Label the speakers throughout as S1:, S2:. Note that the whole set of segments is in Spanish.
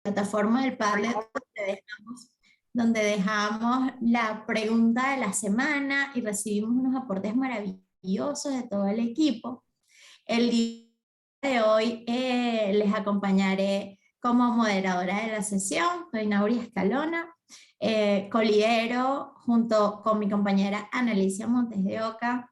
S1: plataforma del Padlet donde dejamos la pregunta de la semana y recibimos unos aportes maravillosos de todo el equipo. El día de hoy les acompañaré como moderadora de la sesión. Soy Nauri Escalona, colidero junto con mi compañera Analicia Montes de Oca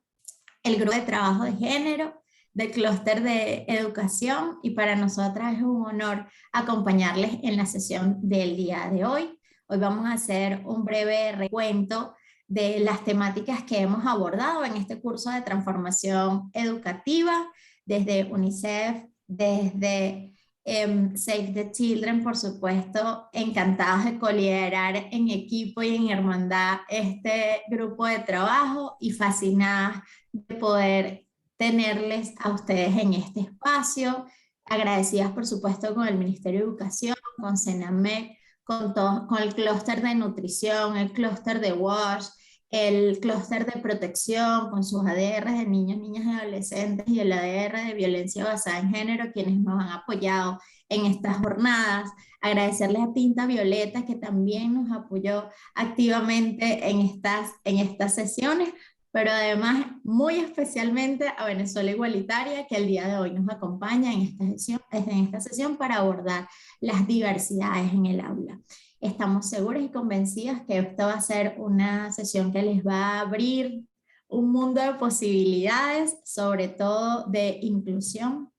S1: el grupo de trabajo de género del clúster de educación, y para nosotras es un honor acompañarles en la sesión del día de hoy. Hoy vamos a hacer un breve recuento de las temáticas que hemos abordado en este curso de transformación educativa, desde UNICEF, desde Save the Children, por supuesto, encantados de coliderar en equipo y en hermandad este grupo de trabajo, y fascinadas de poder tenerles a ustedes en este espacio, agradecidas por supuesto con el Ministerio de Educación, con CENAMEC, con el clúster de nutrición, el clúster de WASH, el clúster de protección, con sus ADR de niños, niñas y adolescentes, y el ADR de violencia basada en género, quienes nos han apoyado en estas jornadas. Agradecerles a Tinta Violeta, que también nos apoyó activamente en estas sesiones, pero además muy especialmente a Venezuela Igualitaria, que el día de hoy nos acompaña en esta sesión para abordar las diversidades en el aula. Estamos seguros y convencidas que esto va a ser una sesión que les va a abrir un mundo de posibilidades, sobre todo de inclusión,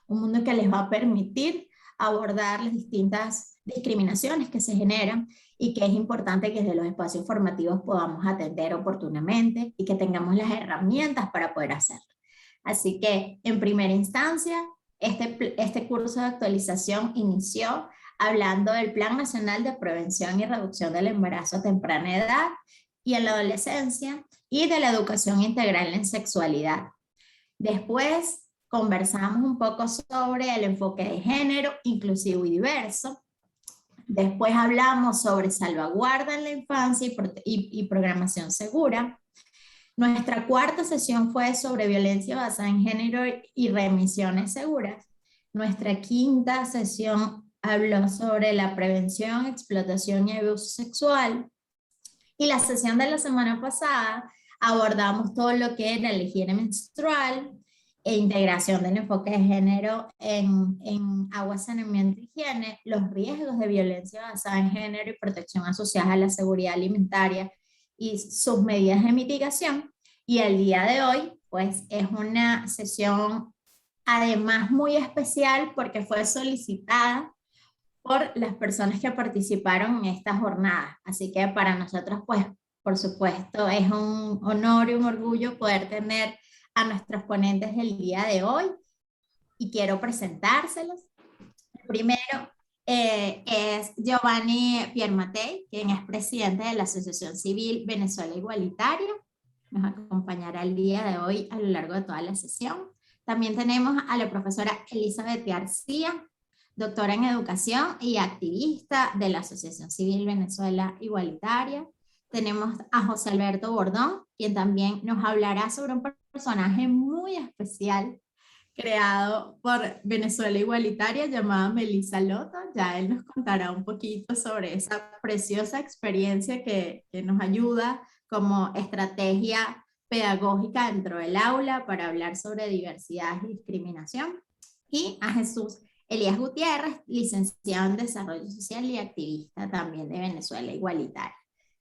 S1: un mundo que les va a permitir abordar las distintas discriminaciones que se generan, y que es importante que desde los espacios formativos podamos atender oportunamente y que tengamos las herramientas para poder hacerlo. Así que, en primera instancia, este curso de actualización inició hablando del Plan Nacional de Prevención y Reducción del Embarazo a Temprana Edad y en la Adolescencia, y de la educación integral en sexualidad. Después conversamos un poco sobre el enfoque de género inclusivo y diverso. Después hablamos sobre salvaguarda en la infancia y programación segura. Nuestra cuarta sesión fue sobre violencia basada en género y reemisiones seguras. Nuestra quinta sesión habló sobre la prevención, explotación y abuso sexual. Y la sesión de la semana pasada abordamos todo lo que era la higiene menstrual e integración del enfoque de género en agua, saneamiento y higiene, los riesgos de violencia basada en género y protección asociadas a la seguridad alimentaria y sus medidas de mitigación. Y el día de hoy, pues, es una sesión además muy especial porque fue solicitada por las personas que participaron en esta jornada. Así que para nosotros, pues, por supuesto, es un honor y un orgullo poder tener a nuestros ponentes del día de hoy, y quiero presentárselos. El primero es Giovanni Piermatei, quien es presidente de la Asociación Civil Venezuela Igualitaria. Nos acompañará el día de hoy a lo largo de toda la sesión. También tenemos a la profesora Elizabeth García, doctora en educación y activista de la Asociación Civil Venezuela Igualitaria. Tenemos a José Alberto Bordón, quien también nos hablará sobre un personaje muy especial creado por Venezuela Igualitaria, llamada Melissa Loto. Ya él nos contará un poquito sobre esa preciosa experiencia que nos ayuda como estrategia pedagógica dentro del aula para hablar sobre diversidad y discriminación. Y a Jesús Elías Gutiérrez, licenciado en Desarrollo Social y activista también de Venezuela Igualitaria.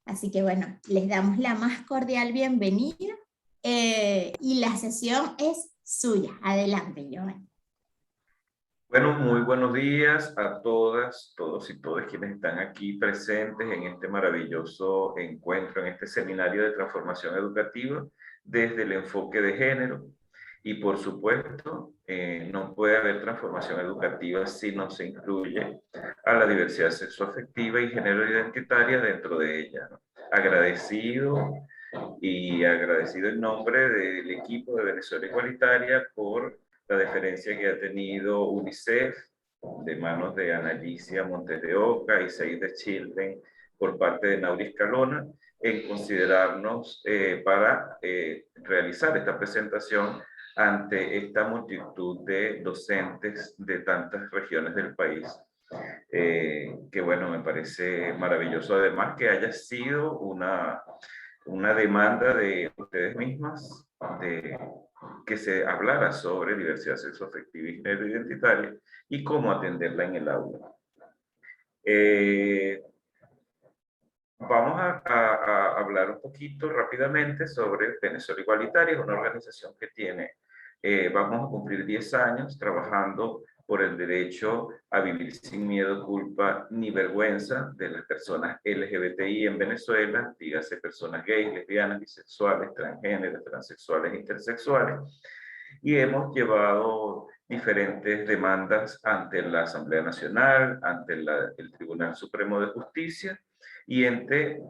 S1: Así que bueno, les damos la más cordial bienvenida, y la sesión es suya. Adelante, Giovanni.
S2: Bueno, muy buenos días a todas, todos y todas quienes están aquí presentes en este maravilloso encuentro, en este seminario de transformación educativa desde el enfoque de género. Y por supuesto, no puede haber transformación educativa si no se incluye a la diversidad sexoafectiva y género identitaria dentro de ella, ¿no? Agradecido en nombre del equipo de Venezuela Igualitaria por la deferencia que ha tenido UNICEF de manos de Analicia Montes de Oca y Save the Children por parte de Nauri Escalona en considerarnos para realizar esta presentación ante esta multitud de docentes de tantas regiones del país. que bueno, me parece maravilloso además que haya sido una demanda de ustedes mismas de que se hablara sobre diversidad sexoafectiva y género identitaria y cómo atenderla en el aula. Vamos a hablar un poquito rápidamente sobre Venezuela Igualitaria, una organización que tiene, vamos a cumplir 10 años trabajando por el derecho a vivir sin miedo, culpa ni vergüenza de las personas LGBTI en Venezuela, dígase personas gays, lesbianas, bisexuales, transgéneros, transexuales, intersexuales, y hemos llevado diferentes demandas ante la Asamblea Nacional, ante el Tribunal Supremo de Justicia, y entre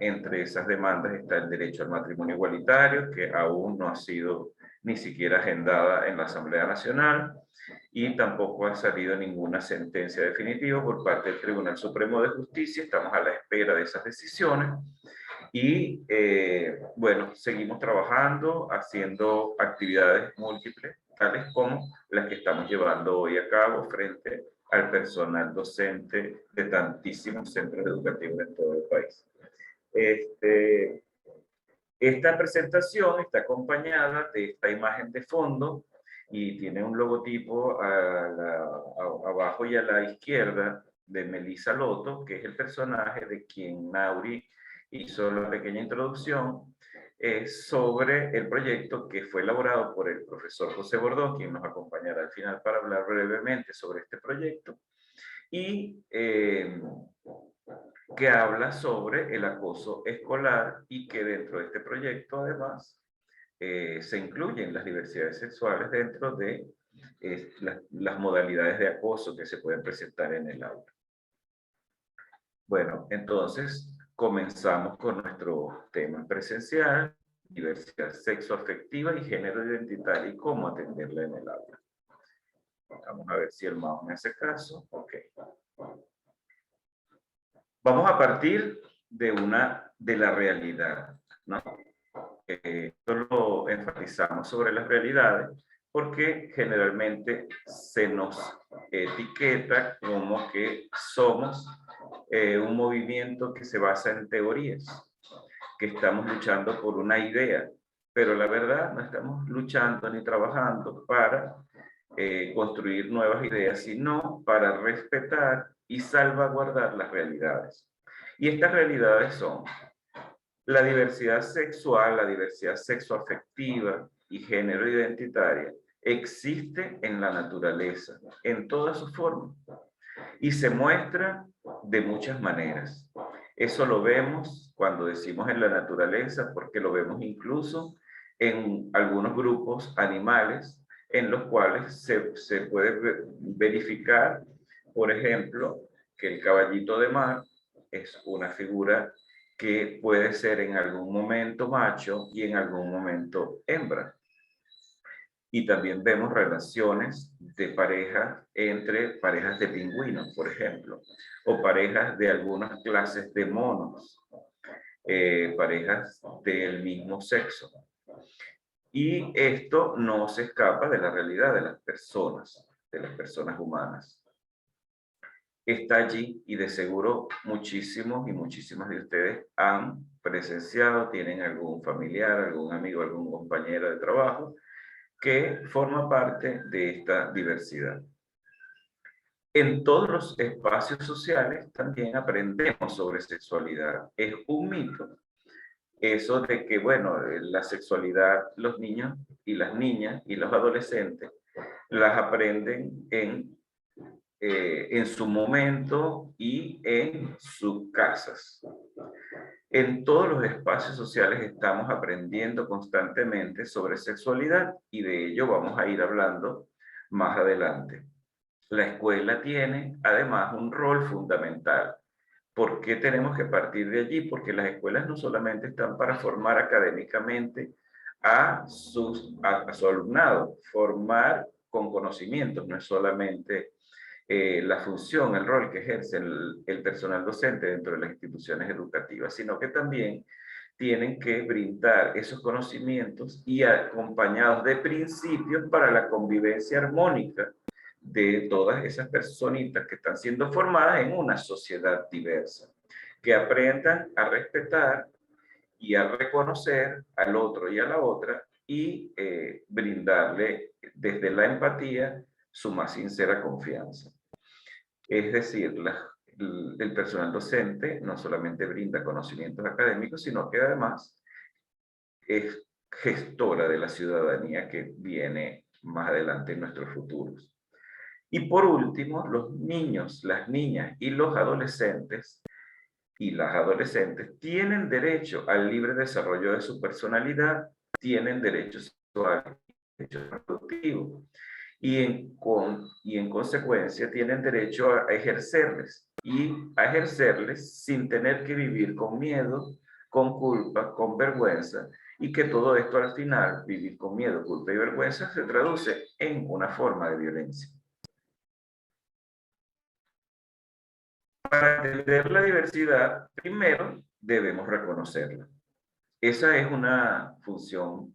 S2: esas demandas está el derecho al matrimonio igualitario, que aún no ha sido ni siquiera agendada en la Asamblea Nacional, y tampoco ha salido ninguna sentencia definitiva por parte del Tribunal Supremo de Justicia. Estamos a la espera de esas decisiones. Y bueno, seguimos trabajando, haciendo actividades múltiples, tales como las que estamos llevando hoy a cabo frente al personal docente de tantísimos centros educativos en todo el país. Esta presentación está acompañada de esta imagen de fondo y tiene un logotipo abajo y a la izquierda de Melissa Loto, que es el personaje de quien Nauri hizo la pequeña introducción sobre el proyecto que fue elaborado por el profesor José Bordón, quien nos acompañará al final para hablar brevemente sobre este proyecto, y que habla sobre el acoso escolar y que dentro de este proyecto además se incluyen las diversidades sexuales dentro de las modalidades de acoso que se pueden presentar en el aula. Bueno, entonces comenzamos con nuestro tema presencial, diversidad sexoafectiva y género identitario y cómo atenderla en el aula. Vamos a ver si el mouse me hace caso. Ok. Vamos a partir de la realidad, ¿no? Esto lo enfatizamos sobre las realidades porque generalmente se nos etiqueta como que somos un movimiento que se basa en teorías, que estamos luchando por una idea, pero la verdad no estamos luchando ni trabajando para construir nuevas ideas, sino para respetar y salvaguardar las realidades. Y estas realidades son la diversidad sexual, la diversidad sexoafectiva y género identitaria existe en la naturaleza, en todas sus formas, y se muestra de muchas maneras. Eso lo vemos cuando decimos en la naturaleza, porque lo vemos incluso en algunos grupos animales en los cuales se puede verificar, por ejemplo, que el caballito de mar es una figura que puede ser en algún momento macho y en algún momento hembra. Y también vemos relaciones de pareja entre parejas de pingüinos, por ejemplo, o parejas de algunas clases de monos, parejas del mismo sexo. Y esto no se escapa de la realidad de las personas humanas. Está allí y de seguro muchísimos y muchísimas de ustedes han presenciado, tienen algún familiar, algún amigo, algún compañero de trabajo que forma parte de esta diversidad. En todos los espacios sociales también aprendemos sobre sexualidad. Es un mito eso de que, bueno, la sexualidad, los niños y las niñas y los adolescentes las aprenden en su momento y en sus casas. En todos los espacios sociales estamos aprendiendo constantemente sobre sexualidad y de ello vamos a ir hablando más adelante. La escuela tiene además un rol fundamental. ¿Por qué tenemos que partir de allí? Porque las escuelas no solamente están para formar académicamente a su alumnado, formar con conocimientos, no es solamente la función, el rol que ejerce el personal docente dentro de las instituciones educativas, sino que también tienen que brindar esos conocimientos y acompañados de principios para la convivencia armónica de todas esas personitas que están siendo formadas en una sociedad diversa, que aprendan a respetar y a reconocer al otro y a la otra y brindarle desde la empatía su más sincera confianza. Es decir, el personal docente no solamente brinda conocimientos académicos, sino que además es gestora de la ciudadanía que viene más adelante en nuestros futuros. Y por último, los niños, las niñas y los adolescentes y las adolescentes tienen derecho al libre desarrollo de su personalidad, tienen derecho sexual, derecho reproductivo, y en consecuencia tienen derecho a ejercerles, y a ejercerles sin tener que vivir con miedo, con culpa, con vergüenza, y que todo esto al final, vivir con miedo, culpa y vergüenza, se traduce en una forma de violencia. Para entender la diversidad, primero debemos reconocerla. Esa es una función,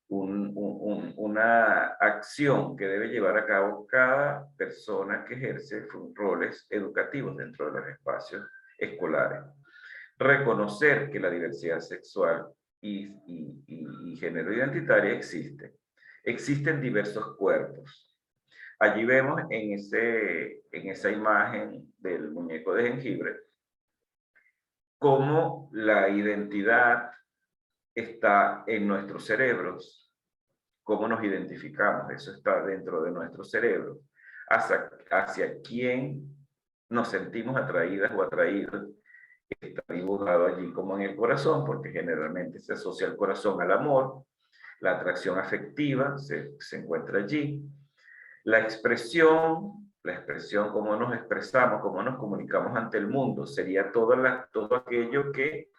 S2: una acción que debe llevar a cabo cada persona que ejerce roles educativos dentro de los espacios escolares. Reconocer que la diversidad sexual y género identitaria existe. Existen diversos cuerpos. Allí vemos en esa imagen del muñeco de jengibre cómo la identidad está en nuestros cerebros, cómo nos identificamos, eso está dentro de nuestros cerebros, hacia quién nos sentimos atraídas o atraídos, está dibujado allí como en el corazón, porque generalmente se asocia el corazón al amor, la atracción afectiva se encuentra allí, la expresión, cómo nos expresamos, cómo nos comunicamos ante el mundo, sería todo aquello que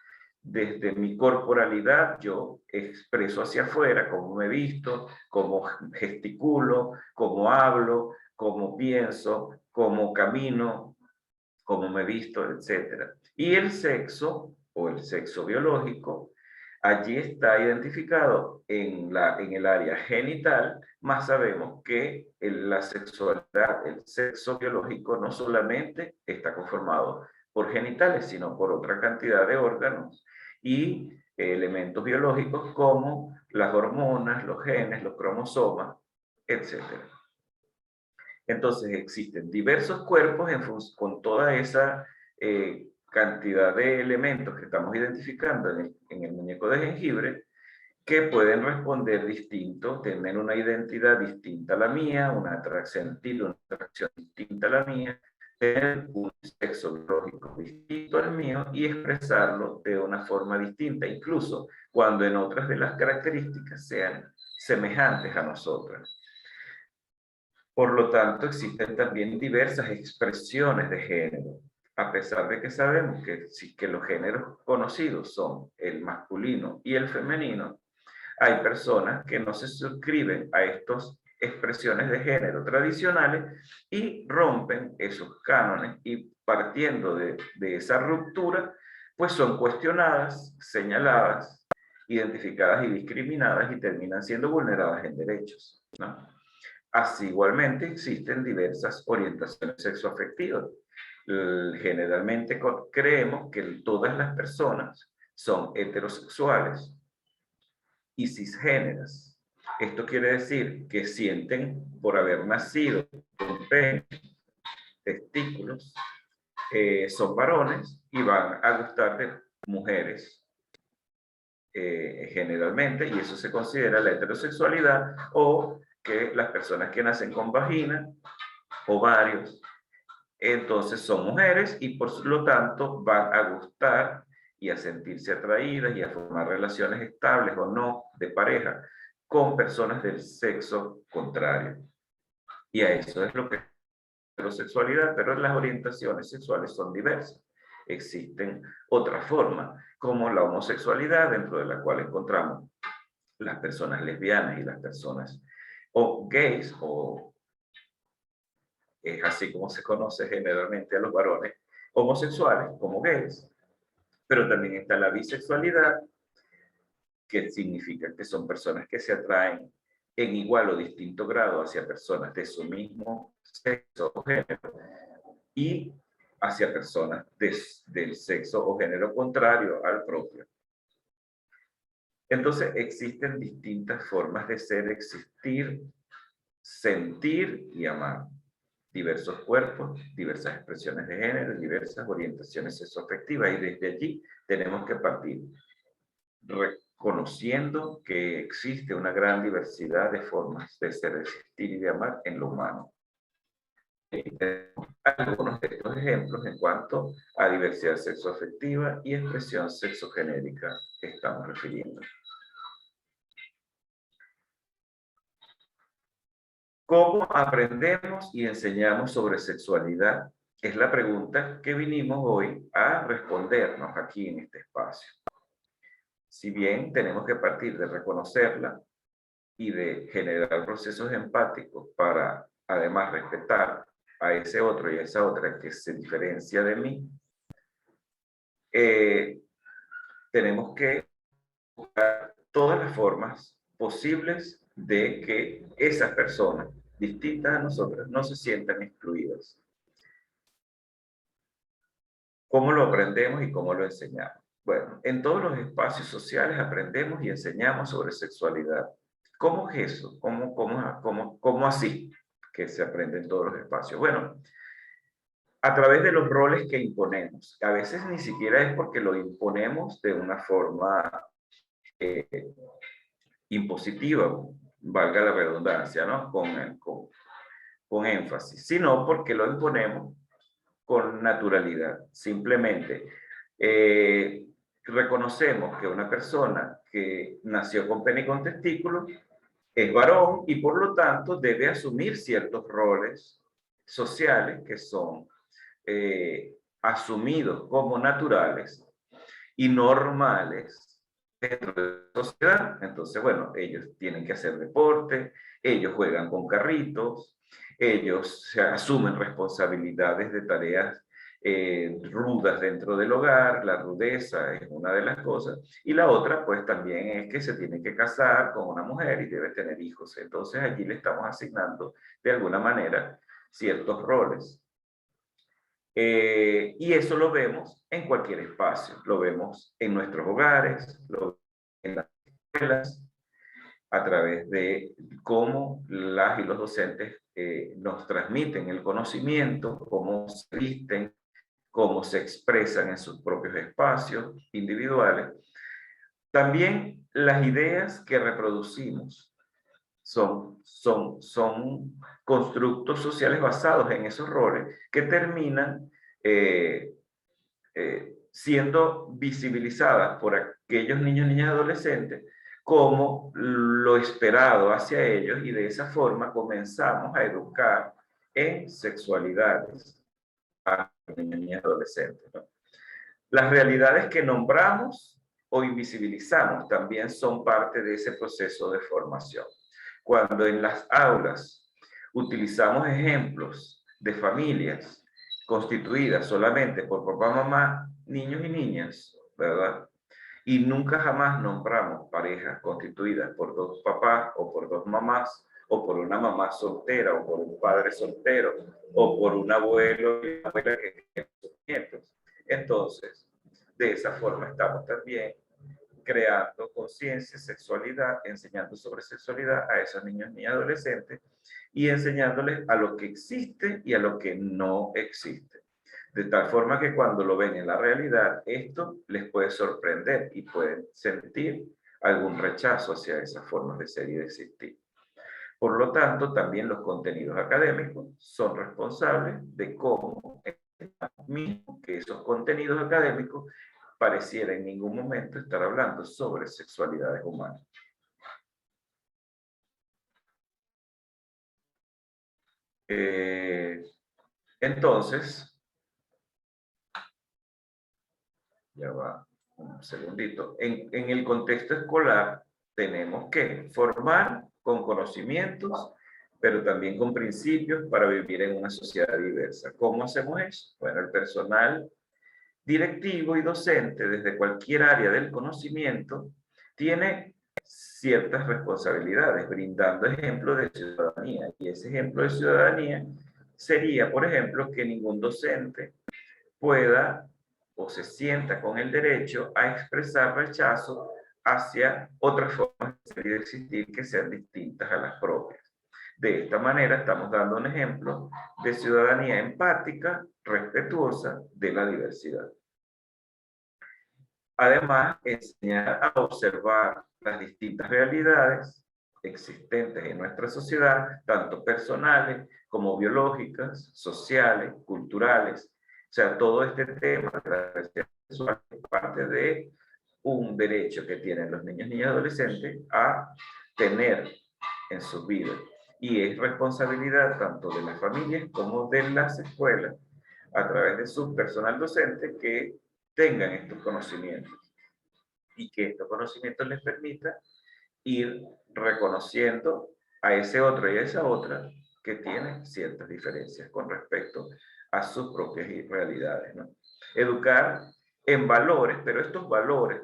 S2: desde mi corporalidad yo expreso hacia afuera, cómo me visto, cómo gesticulo, cómo hablo, cómo pienso, cómo camino, cómo me visto, etc. Y el sexo, o el sexo biológico, allí está identificado en el área genital, más sabemos que la sexualidad, el sexo biológico no solamente está conformado por genitales, sino por otra cantidad de órganos y elementos biológicos como las hormonas, los genes, los cromosomas, etc. Entonces existen diversos cuerpos con toda esa cantidad de elementos que estamos identificando en el muñeco de jengibre, que pueden responder distinto, tener una identidad distinta a la mía, una atracción distinta a la mía, tener un sexo biológico distinto al mío y expresarlo de una forma distinta, incluso cuando en otras de las características sean semejantes a nosotras. Por lo tanto, existen también diversas expresiones de género, a pesar de que sabemos que los géneros conocidos son el masculino y el femenino. Hay personas que no se suscriben a estas expresiones de género tradicionales y rompen esos cánones, y partiendo de esa ruptura, pues son cuestionadas, señaladas, identificadas y discriminadas y terminan siendo vulneradas en derechos, ¿no? Así igualmente existen diversas orientaciones sexoafectivas. Generalmente creemos que todas las personas son heterosexuales y cisgéneras. Esto quiere decir que sienten por haber nacido con pene, testículos, son varones y van a gustar de mujeres generalmente, y eso se considera la heterosexualidad, o que las personas que nacen con vagina, ovarios, entonces son mujeres y por lo tanto van a gustar y a sentirse atraídas y a formar relaciones estables o no de pareja con personas del sexo contrario. Y a eso es lo que es la heterosexualidad, pero las orientaciones sexuales son diversas. Existen otras formas, como la homosexualidad, dentro de la cual encontramos las personas lesbianas y las personas o gays, o es así como se conoce generalmente a los varones homosexuales como gays. Pero también está la bisexualidad, que significa que son personas que se atraen en igual o distinto grado hacia personas de su mismo sexo o género y hacia personas del sexo o género contrario al propio. Entonces existen distintas formas de ser, existir, sentir y amar. Diversos cuerpos, diversas expresiones de género, diversas orientaciones sexoafectivas, y desde allí tenemos que partir, reconociendo que existe una gran diversidad de formas de ser, de existir y de amar en lo humano. Algunos de estos ejemplos en cuanto a diversidad sexoafectiva y expresión sexogenérica que estamos refiriendo. ¿Cómo aprendemos y enseñamos sobre sexualidad? Es la pregunta que vinimos hoy a respondernos aquí en este espacio. Si bien tenemos que partir de reconocerla y de generar procesos empáticos para además respetar a ese otro y a esa otra que se diferencia de mí, tenemos que buscar todas las formas posibles de que esas personas distintas a nosotras no se sientan excluidas. ¿Cómo lo aprendemos y cómo lo enseñamos? Bueno, en todos los espacios sociales aprendemos y enseñamos sobre sexualidad. ¿Cómo es eso? ¿Cómo así que se aprende en todos los espacios? Bueno, a través de los roles que imponemos. A veces ni siquiera es porque lo imponemos de una forma impositiva, valga la redundancia, ¿no? Con énfasis, sino porque lo imponemos con naturalidad. Simplemente reconocemos que una persona que nació con pene y con testículos es varón y por lo tanto debe asumir ciertos roles sociales que son asumidos como naturales y normales dentro de la sociedad. Entonces, bueno, ellos tienen que hacer deporte, ellos juegan con carritos, ellos se asumen responsabilidades de tareas rudas dentro del hogar. La rudeza es una de las cosas, y la otra pues también es que se tiene que casar con una mujer y debe tener hijos. Entonces allí le estamos asignando de alguna manera ciertos roles. Y eso lo vemos en cualquier espacio, lo vemos en nuestros hogares, lo vemos en las escuelas, a través de cómo las y los docentes nos transmiten el conocimiento, cómo se visten, cómo se expresan en sus propios espacios individuales. También las ideas que reproducimos son constructos sociales basados en esos roles que terminan siendo visibilizadas por aquellos niños, niñas y adolescentes como lo esperado hacia ellos, y de esa forma comenzamos a educar en sexualidades a niños, niñas y adolescentes, ¿no? Las realidades que nombramos o invisibilizamos también son parte de ese proceso de formación. Cuando en las aulas utilizamos ejemplos de familias constituidas solamente por papá, mamá, niños y niñas, ¿verdad? Y nunca jamás nombramos parejas constituidas por dos papás o por dos mamás, o por una mamá soltera, o por un padre soltero, o por un abuelo y una abuela que tiene sus nietos. Entonces, de esa forma estamos también creando conciencia, sexualidad, enseñando sobre sexualidad a esos niños y adolescentes, y enseñándoles a lo que existe y a lo que no existe. De tal forma que cuando lo ven en la realidad, esto les puede sorprender y pueden sentir algún rechazo hacia esas formas de ser y de existir. Por lo tanto, también los contenidos académicos son responsables de cómo mismo que esos contenidos académicos pareciera en ningún momento estar hablando sobre sexualidades humanas. Entonces, ya va un segundito. En el contexto escolar tenemos que formar con conocimientos, pero también con principios para vivir en una sociedad diversa. ¿Cómo hacemos eso? Bueno, el personal directivo y docente desde cualquier área del conocimiento tiene ciertas responsabilidades, brindando ejemplos de ciudadanía. Y ese ejemplo de ciudadanía sería, por ejemplo, que ningún docente pueda o se sienta con el derecho a expresar rechazo hacia otras formas de ser y de existir que sean distintas a las propias. De esta manera estamos dando un ejemplo de ciudadanía empática, respetuosa de la diversidad. Además, enseñar a observar las distintas realidades existentes en nuestra sociedad, tanto personales como biológicas, sociales, culturales. O sea, todo este tema de la diversidad sexual es parte de un derecho que tienen los niños, niñas y adolescentes a tener en sus vidas. Y es responsabilidad tanto de las familias como de las escuelas, a través de su personal docente, que tengan estos conocimientos y que estos conocimientos les permitan ir reconociendo a ese otro y a esa otra que tienen ciertas diferencias con respecto a sus propias realidades, ¿no? Educar en valores, pero estos valores,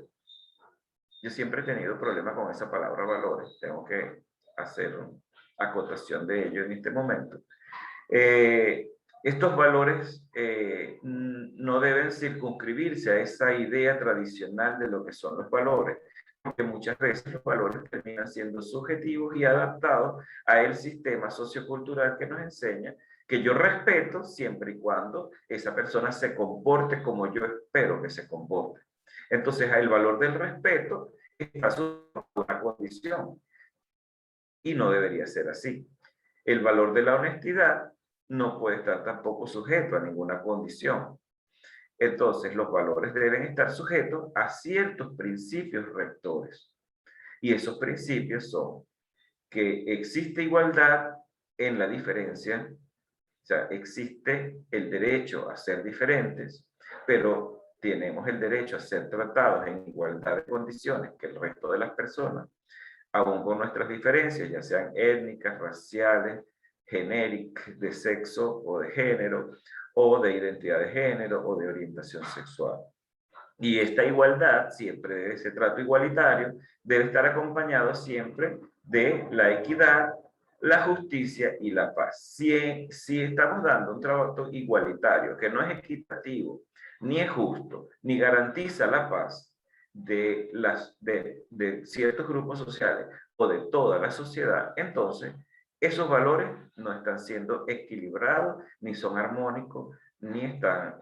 S2: yo siempre he tenido problemas con esa palabra valores, tengo que hacer una acotación de ello en este momento. Estos valores no deben circunscribirse a esa idea tradicional de lo que son los valores, porque muchas veces los valores terminan siendo subjetivos y adaptados a el sistema sociocultural que nos enseña que yo respeto siempre y cuando esa persona se comporte como yo espero que se comporte. Entonces, el valor del respeto está sujeto a una condición y no debería ser así. El valor de la honestidad no puede estar tampoco sujeto a ninguna condición. Entonces, los valores deben estar sujetos a ciertos principios rectores. Y esos principios son que existe igualdad en la diferencia, o sea, existe el derecho a ser diferentes, pero tenemos el derecho a ser tratados en igualdad de condiciones que el resto de las personas, aún con nuestras diferencias, ya sean étnicas, raciales, genéricas, de sexo o de género, o de identidad de género o de orientación sexual. Y esta igualdad, siempre ese trato igualitario, debe estar acompañado siempre de la equidad, la justicia y la paz. Si estamos dando un trato igualitario que no es equitativo, ni es justo, ni garantiza la paz de ciertos grupos sociales o de toda la sociedad, entonces esos valores no están siendo equilibrados, ni son armónicos, ni están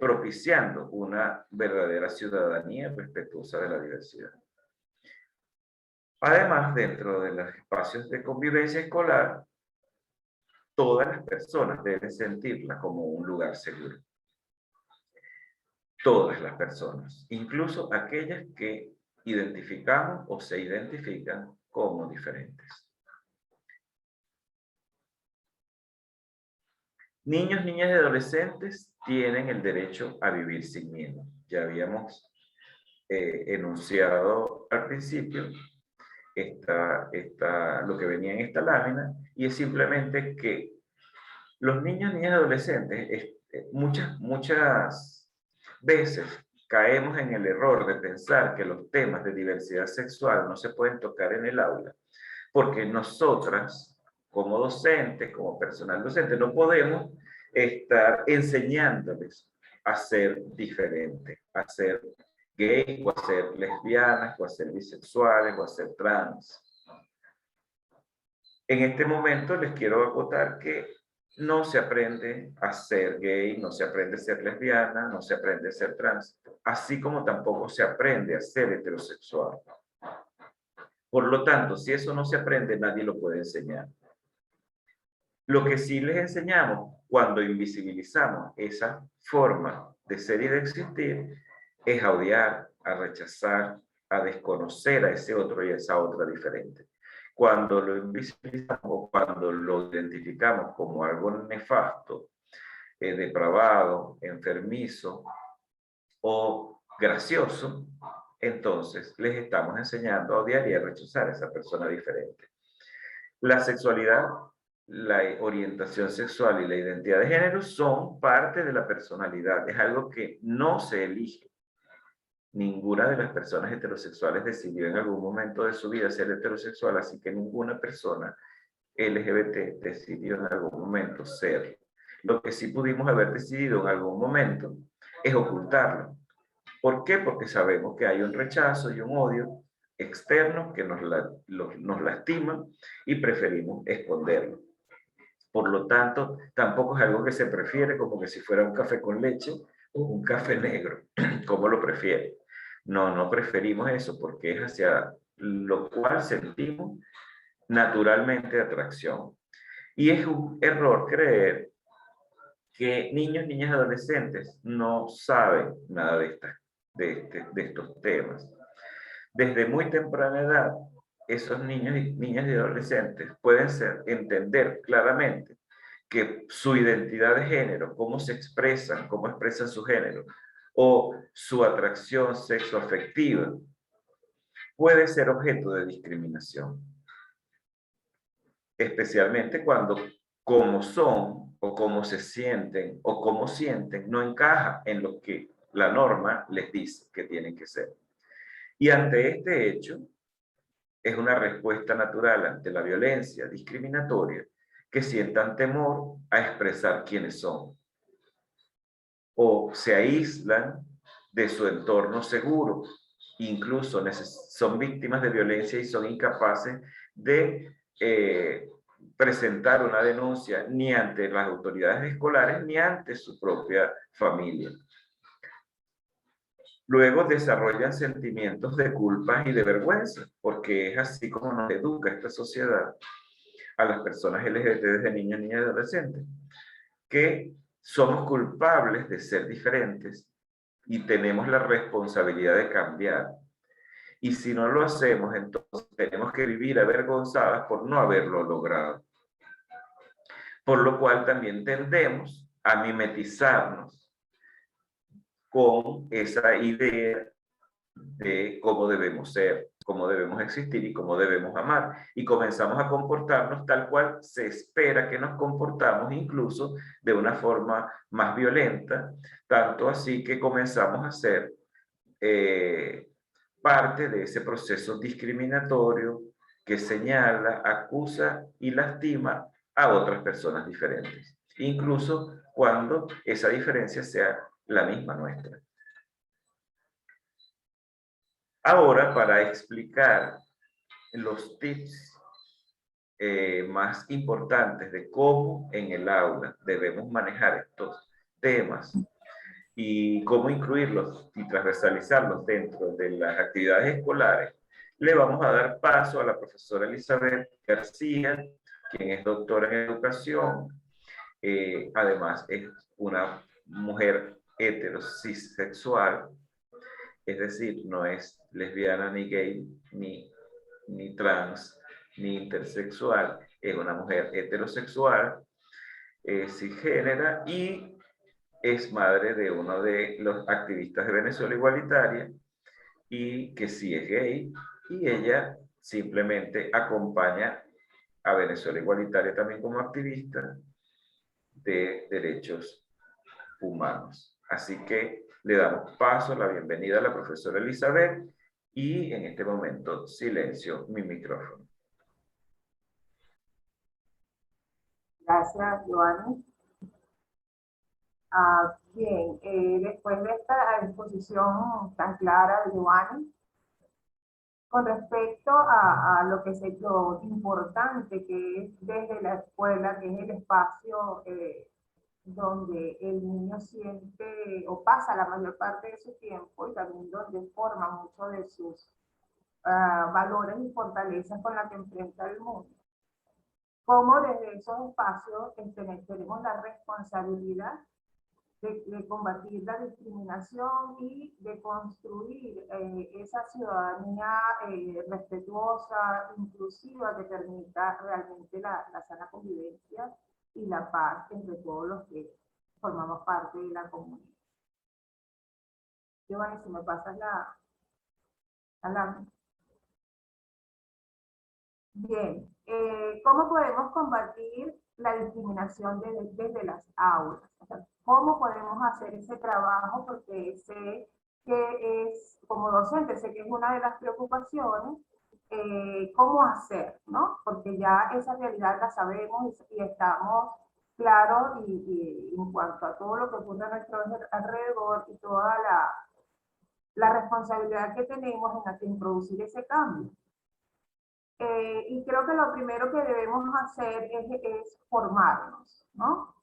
S2: propiciando una verdadera ciudadanía respetuosa de la diversidad. Además, dentro de los espacios de convivencia escolar, todas las personas deben sentirla como un lugar seguro. Todas las personas, incluso aquellas que identificamos o se identifican como diferentes. Niños, niñas y adolescentes tienen el derecho a vivir sin miedo. Ya habíamos enunciado al principio lo que venía en esta lámina, y es simplemente que los niños, niñas y adolescentes muchas veces caemos en el error de pensar que los temas de diversidad sexual no se pueden tocar en el aula, porque nosotras, como docentes, como personal docente, no podemos estar enseñándoles a ser diferentes, a ser gay, o a ser lesbianas, o a ser bisexuales, o a ser trans. En este momento les quiero acotar que no se aprende a ser gay, no se aprende a ser lesbiana, no se aprende a ser trans, así como tampoco se aprende a ser heterosexual. Por lo tanto, si eso no se aprende, nadie lo puede enseñar. Lo que sí les enseñamos cuando invisibilizamos esa forma de ser y de existir es a odiar, a rechazar, a desconocer a ese otro y a esa otra diferente. Cuando lo invisibilizamos o cuando lo identificamos como algo nefasto, depravado, enfermizo o gracioso, entonces les estamos enseñando a odiar y a rechazar a esa persona diferente. La sexualidad, la orientación sexual y la identidad de género son parte de la personalidad, es algo que no se elige, ninguna de las personas heterosexuales decidió en algún momento de su vida ser heterosexual, así que ninguna persona LGBT decidió en algún momento ser. Lo que sí pudimos haber decidido en algún momento es ocultarlo. ¿Por qué? Porque sabemos que hay un rechazo y un odio externo que nos lastima y preferimos esconderlo. Por lo tanto, tampoco es algo que se prefiere como que si fuera un café con leche o un café negro, como lo prefiere. No, no preferimos eso porque es hacia lo cual sentimos naturalmente atracción. Y es un error creer que niños, niñas, adolescentes no saben nada de estos temas. Desde muy temprana edad, esos niños y niñas y adolescentes pueden entender claramente que su identidad de género, cómo se expresan, cómo expresan su género, o su atracción sexoafectiva, puede ser objeto de discriminación. Especialmente cuando como son, o cómo se sienten, o cómo sienten, no encaja en lo que la norma les dice que tienen que ser. Y ante este hecho, es una respuesta natural ante la violencia discriminatoria que sientan temor a expresar quiénes son, o se aíslan de su entorno seguro, incluso son víctimas de violencia y son incapaces de presentar una denuncia ni ante las autoridades escolares ni ante su propia familia. Luego desarrollan sentimientos de culpa y de vergüenza, porque es así como nos educa esta sociedad a las personas LGBT desde niños, niñas y adolescentes, que somos culpables de ser diferentes y tenemos la responsabilidad de cambiar. Y si no lo hacemos, entonces tenemos que vivir avergonzadas por no haberlo logrado. Por lo cual también tendemos a mimetizarnos con esa idea de cómo debemos ser, cómo debemos existir y cómo debemos amar. Y comenzamos a comportarnos tal cual se espera que nos comportamos, incluso de una forma más violenta, tanto así que comenzamos a ser parte de ese proceso discriminatorio que señala, acusa y lastima a otras personas diferentes, incluso cuando esa diferencia sea la misma nuestra. Ahora, para explicar los tips más importantes de cómo en el aula debemos manejar estos temas y cómo incluirlos y transversalizarlos dentro de las actividades escolares, le vamos a dar paso a la profesora Elizabeth García, quien es doctora en educación. Además, es una mujer heterosexual, es decir, no es lesbiana, ni gay, ni trans, ni intersexual. Es una mujer heterosexual, cisgénera, y es madre de uno de los activistas de Venezuela Igualitaria, y que sí es gay, y ella simplemente acompaña a Venezuela Igualitaria también como activista de derechos humanos. Así que le damos paso, la bienvenida a la profesora Elizabeth, y en este momento silencio mi micrófono.
S3: Gracias, Joanny. Bien, después de esta exposición tan clara de Joanny, con respecto a lo importante que es desde la escuela, que es el espacio donde el niño siente o pasa la mayor parte de su tiempo y también donde forma mucho de sus valores y fortalezas con la que enfrenta el mundo. Cómo desde esos espacios tenemos la responsabilidad de combatir la discriminación y de construir esa ciudadanía respetuosa, inclusiva, que permita realmente la sana convivencia y la paz entre todos los que formamos parte de la comunidad. Giovanni, si me pasas la Bien, ¿cómo podemos combatir la discriminación desde las aulas? O sea, ¿cómo podemos hacer ese trabajo? Porque sé que es, como docente, sé que es una de las preocupaciones, cómo hacer, ¿no? Porque ya esa realidad la sabemos y estamos claros y en cuanto a todo lo que ocurre a nuestro alrededor y toda la responsabilidad que tenemos en producir ese cambio. Y creo que lo primero que debemos hacer es formarnos, ¿no?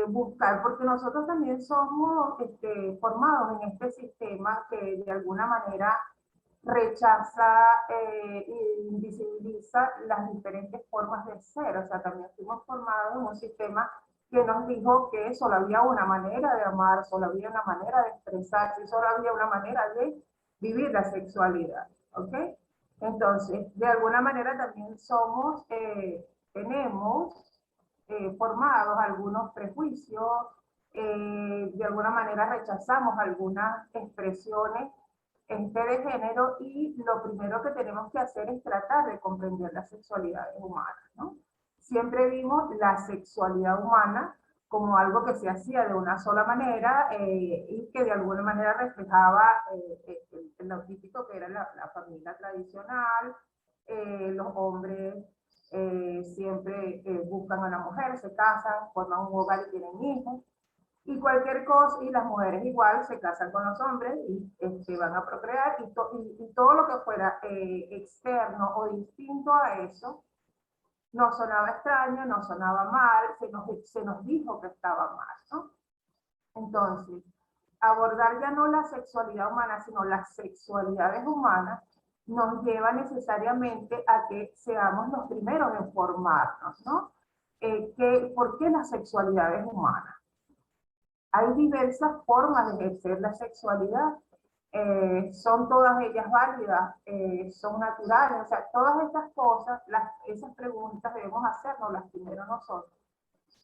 S3: Buscar, porque nosotros también somos formados en este sistema que de alguna manera rechaza e invisibiliza las diferentes formas de ser. O sea, también fuimos formados en un sistema que nos dijo que solo había una manera de amar, solo había una manera de expresarse, solo había una manera de vivir la sexualidad. ¿Ok? Entonces, de alguna manera también tenemos formados algunos prejuicios, de alguna manera rechazamos algunas expresiones de género y lo primero que tenemos que hacer es tratar de comprender las sexualidades humanas, ¿no? Siempre vimos la sexualidad humana como algo que se hacía de una sola manera y que de alguna manera reflejaba lo típico que era la familia tradicional, los hombres siempre buscan a la mujer, se casan, forman un hogar y tienen hijos, y cualquier cosa, y las mujeres igual se casan con los hombres y van a procrear, y todo lo que fuera externo o distinto a eso, nos sonaba extraño, nos sonaba mal, se nos dijo que estaba mal, ¿no? Entonces, abordar ya no la sexualidad humana, sino las sexualidades humanas, nos lleva necesariamente a que seamos los primeros en formarnos, ¿no? ¿Por qué la sexualidad es humana? Hay diversas formas de ejercer la sexualidad, son todas ellas válidas, son naturales, o sea, todas estas cosas, esas preguntas debemos hacernos las primero nosotros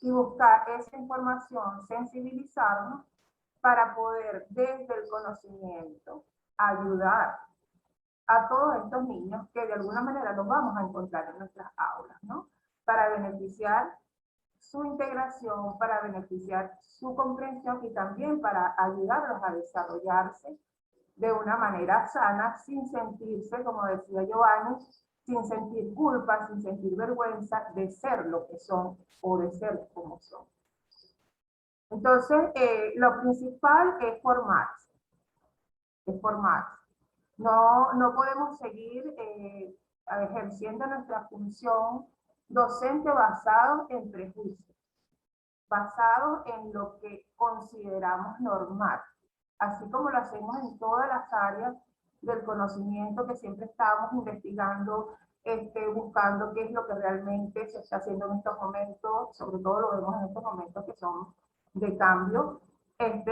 S3: y buscar esa información, sensibilizarnos para poder desde el conocimiento ayudar a todos estos niños que de alguna manera los vamos a encontrar en nuestras aulas, ¿no? Para beneficiar su integración, para beneficiar su comprensión y también para ayudarlos a desarrollarse de una manera sana, sin sentirse, como decía Giovanni, sin sentir culpa, sin sentir vergüenza de ser lo que son o de ser como son. Entonces, lo principal es formarse, es formarse. No podemos seguir ejerciendo nuestra función docente basado en prejuicios, basado en lo que consideramos normal, así como lo hacemos en todas las áreas del conocimiento que siempre estamos investigando, buscando qué es lo que realmente se está haciendo en estos momentos, sobre todo lo vemos en estos momentos que son de cambio.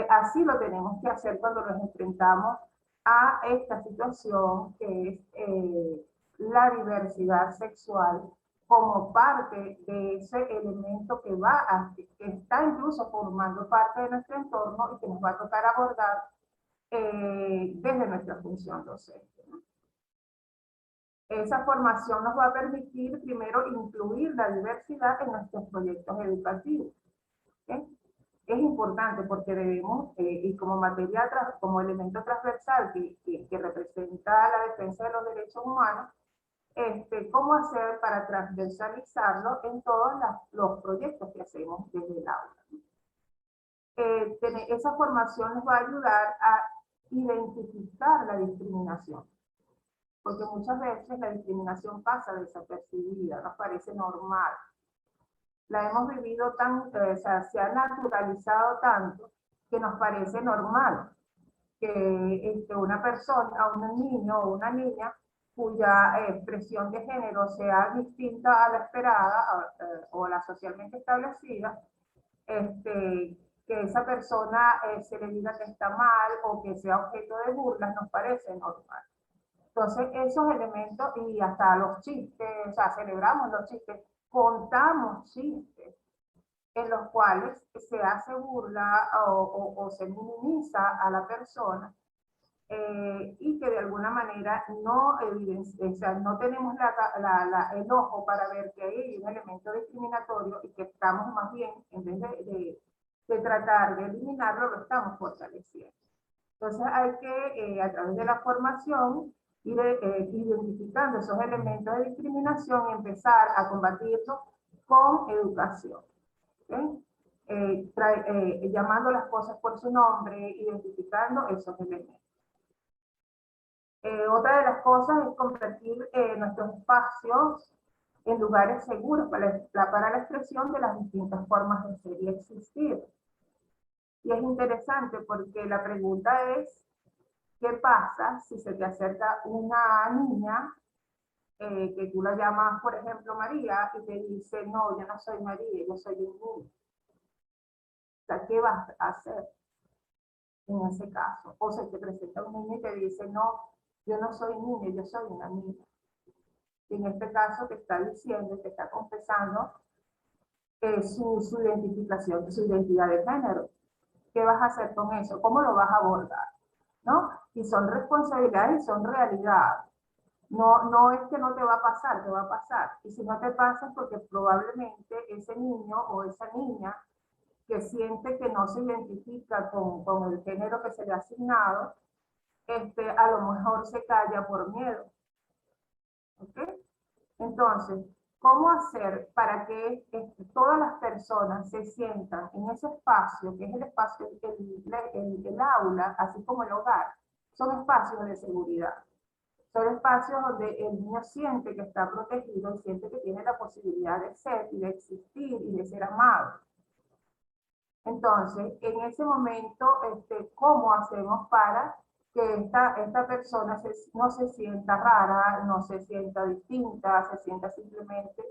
S3: Así lo tenemos que hacer cuando nos enfrentamos a esta situación que es la diversidad sexual como parte de ese elemento que que está incluso formando parte de nuestro entorno y que nos va a tocar abordar desde nuestra función docente, ¿no? Esa formación nos va a permitir primero incluir la diversidad en nuestros proyectos educativos, ¿okay? Es importante porque debemos, y como materia, como elemento transversal que representa la defensa de los derechos humanos, cómo hacer para transversalizarlo en todos los proyectos que hacemos desde el aula. Esa formación nos va a ayudar a identificar la discriminación, porque muchas veces la discriminación pasa desapercibida, nos parece normal. La hemos vivido o sea, se ha naturalizado tanto que nos parece normal que una persona, un niño o una niña cuya expresión de género sea distinta a la esperada o la socialmente establecida, que esa persona se le diga que está mal o que sea objeto de burlas, nos parece normal. Entonces, esos elementos, y hasta los chistes, o sea, celebramos los chistes, contamos chistes en los cuales se hace burla o se minimiza a la persona, y que de alguna manera no, o sea, no tenemos el ojo para ver que hay un elemento discriminatorio y que estamos más bien, en vez de tratar de eliminarlo, lo estamos fortaleciendo. Entonces hay que, a través de la formación, ir identificando esos elementos de discriminación y empezar a combatirlos con educación. ¿Okay? Llamando las cosas por su nombre, identificando esos elementos. Otra de las cosas es convertir nuestros espacios en lugares seguros para la expresión de las distintas formas de ser y existir. Y es interesante porque la pregunta es, ¿qué pasa si se te acerca una niña que tú la llamas, por ejemplo, María, y te dice, no, yo no soy María, yo soy un niño? O sea, ¿qué vas a hacer en ese caso? O se te presenta un niño y te dice, no, yo no soy niño, yo soy una niña. Y en este caso te está diciendo, te está confesando su identificación, su identidad de género. ¿Qué vas a hacer con eso? ¿Cómo lo vas a abordar? ¿No? Y son responsabilidades y son realidades. No es que no te va a pasar, te va a pasar. Y si no te pasa es porque probablemente ese niño o esa niña que siente que no se identifica con el género que se le ha asignado, a lo mejor se calla por miedo. ¿Ok? Entonces, ¿cómo hacer para que todas las personas se sientan en ese espacio, que es el espacio, el aula, así como el hogar? Son espacios de seguridad. Son espacios donde el niño siente que está protegido y siente que tiene la posibilidad de ser y de existir y de ser amado. Entonces, en ese momento, ¿cómo hacemos para que esta persona no se sienta rara, no se sienta distinta, se sienta simplemente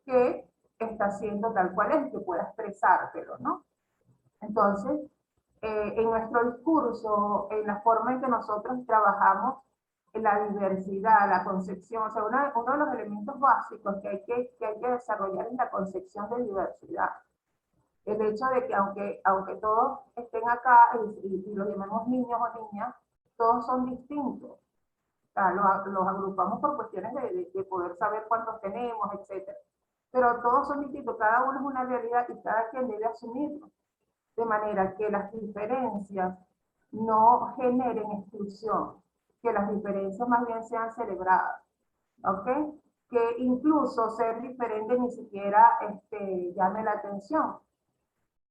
S3: que está siendo tal cual es, que pueda expresártelo, ¿no? Entonces, en nuestro discurso, en la forma en que nosotros trabajamos en la diversidad, la concepción, o sea, uno de los elementos básicos que hay que desarrollar es la concepción de diversidad. El hecho de que aunque todos estén acá y los llamemos niños o niñas, todos son distintos. O sea, los agrupamos por cuestiones de poder saber cuántos tenemos, etc. Pero todos son distintos, cada uno es una realidad y cada quien debe asumirlo. De manera que las diferencias no generen exclusión, que las diferencias más bien sean celebradas. ¿Ok? Que incluso ser diferente ni siquiera llame la atención.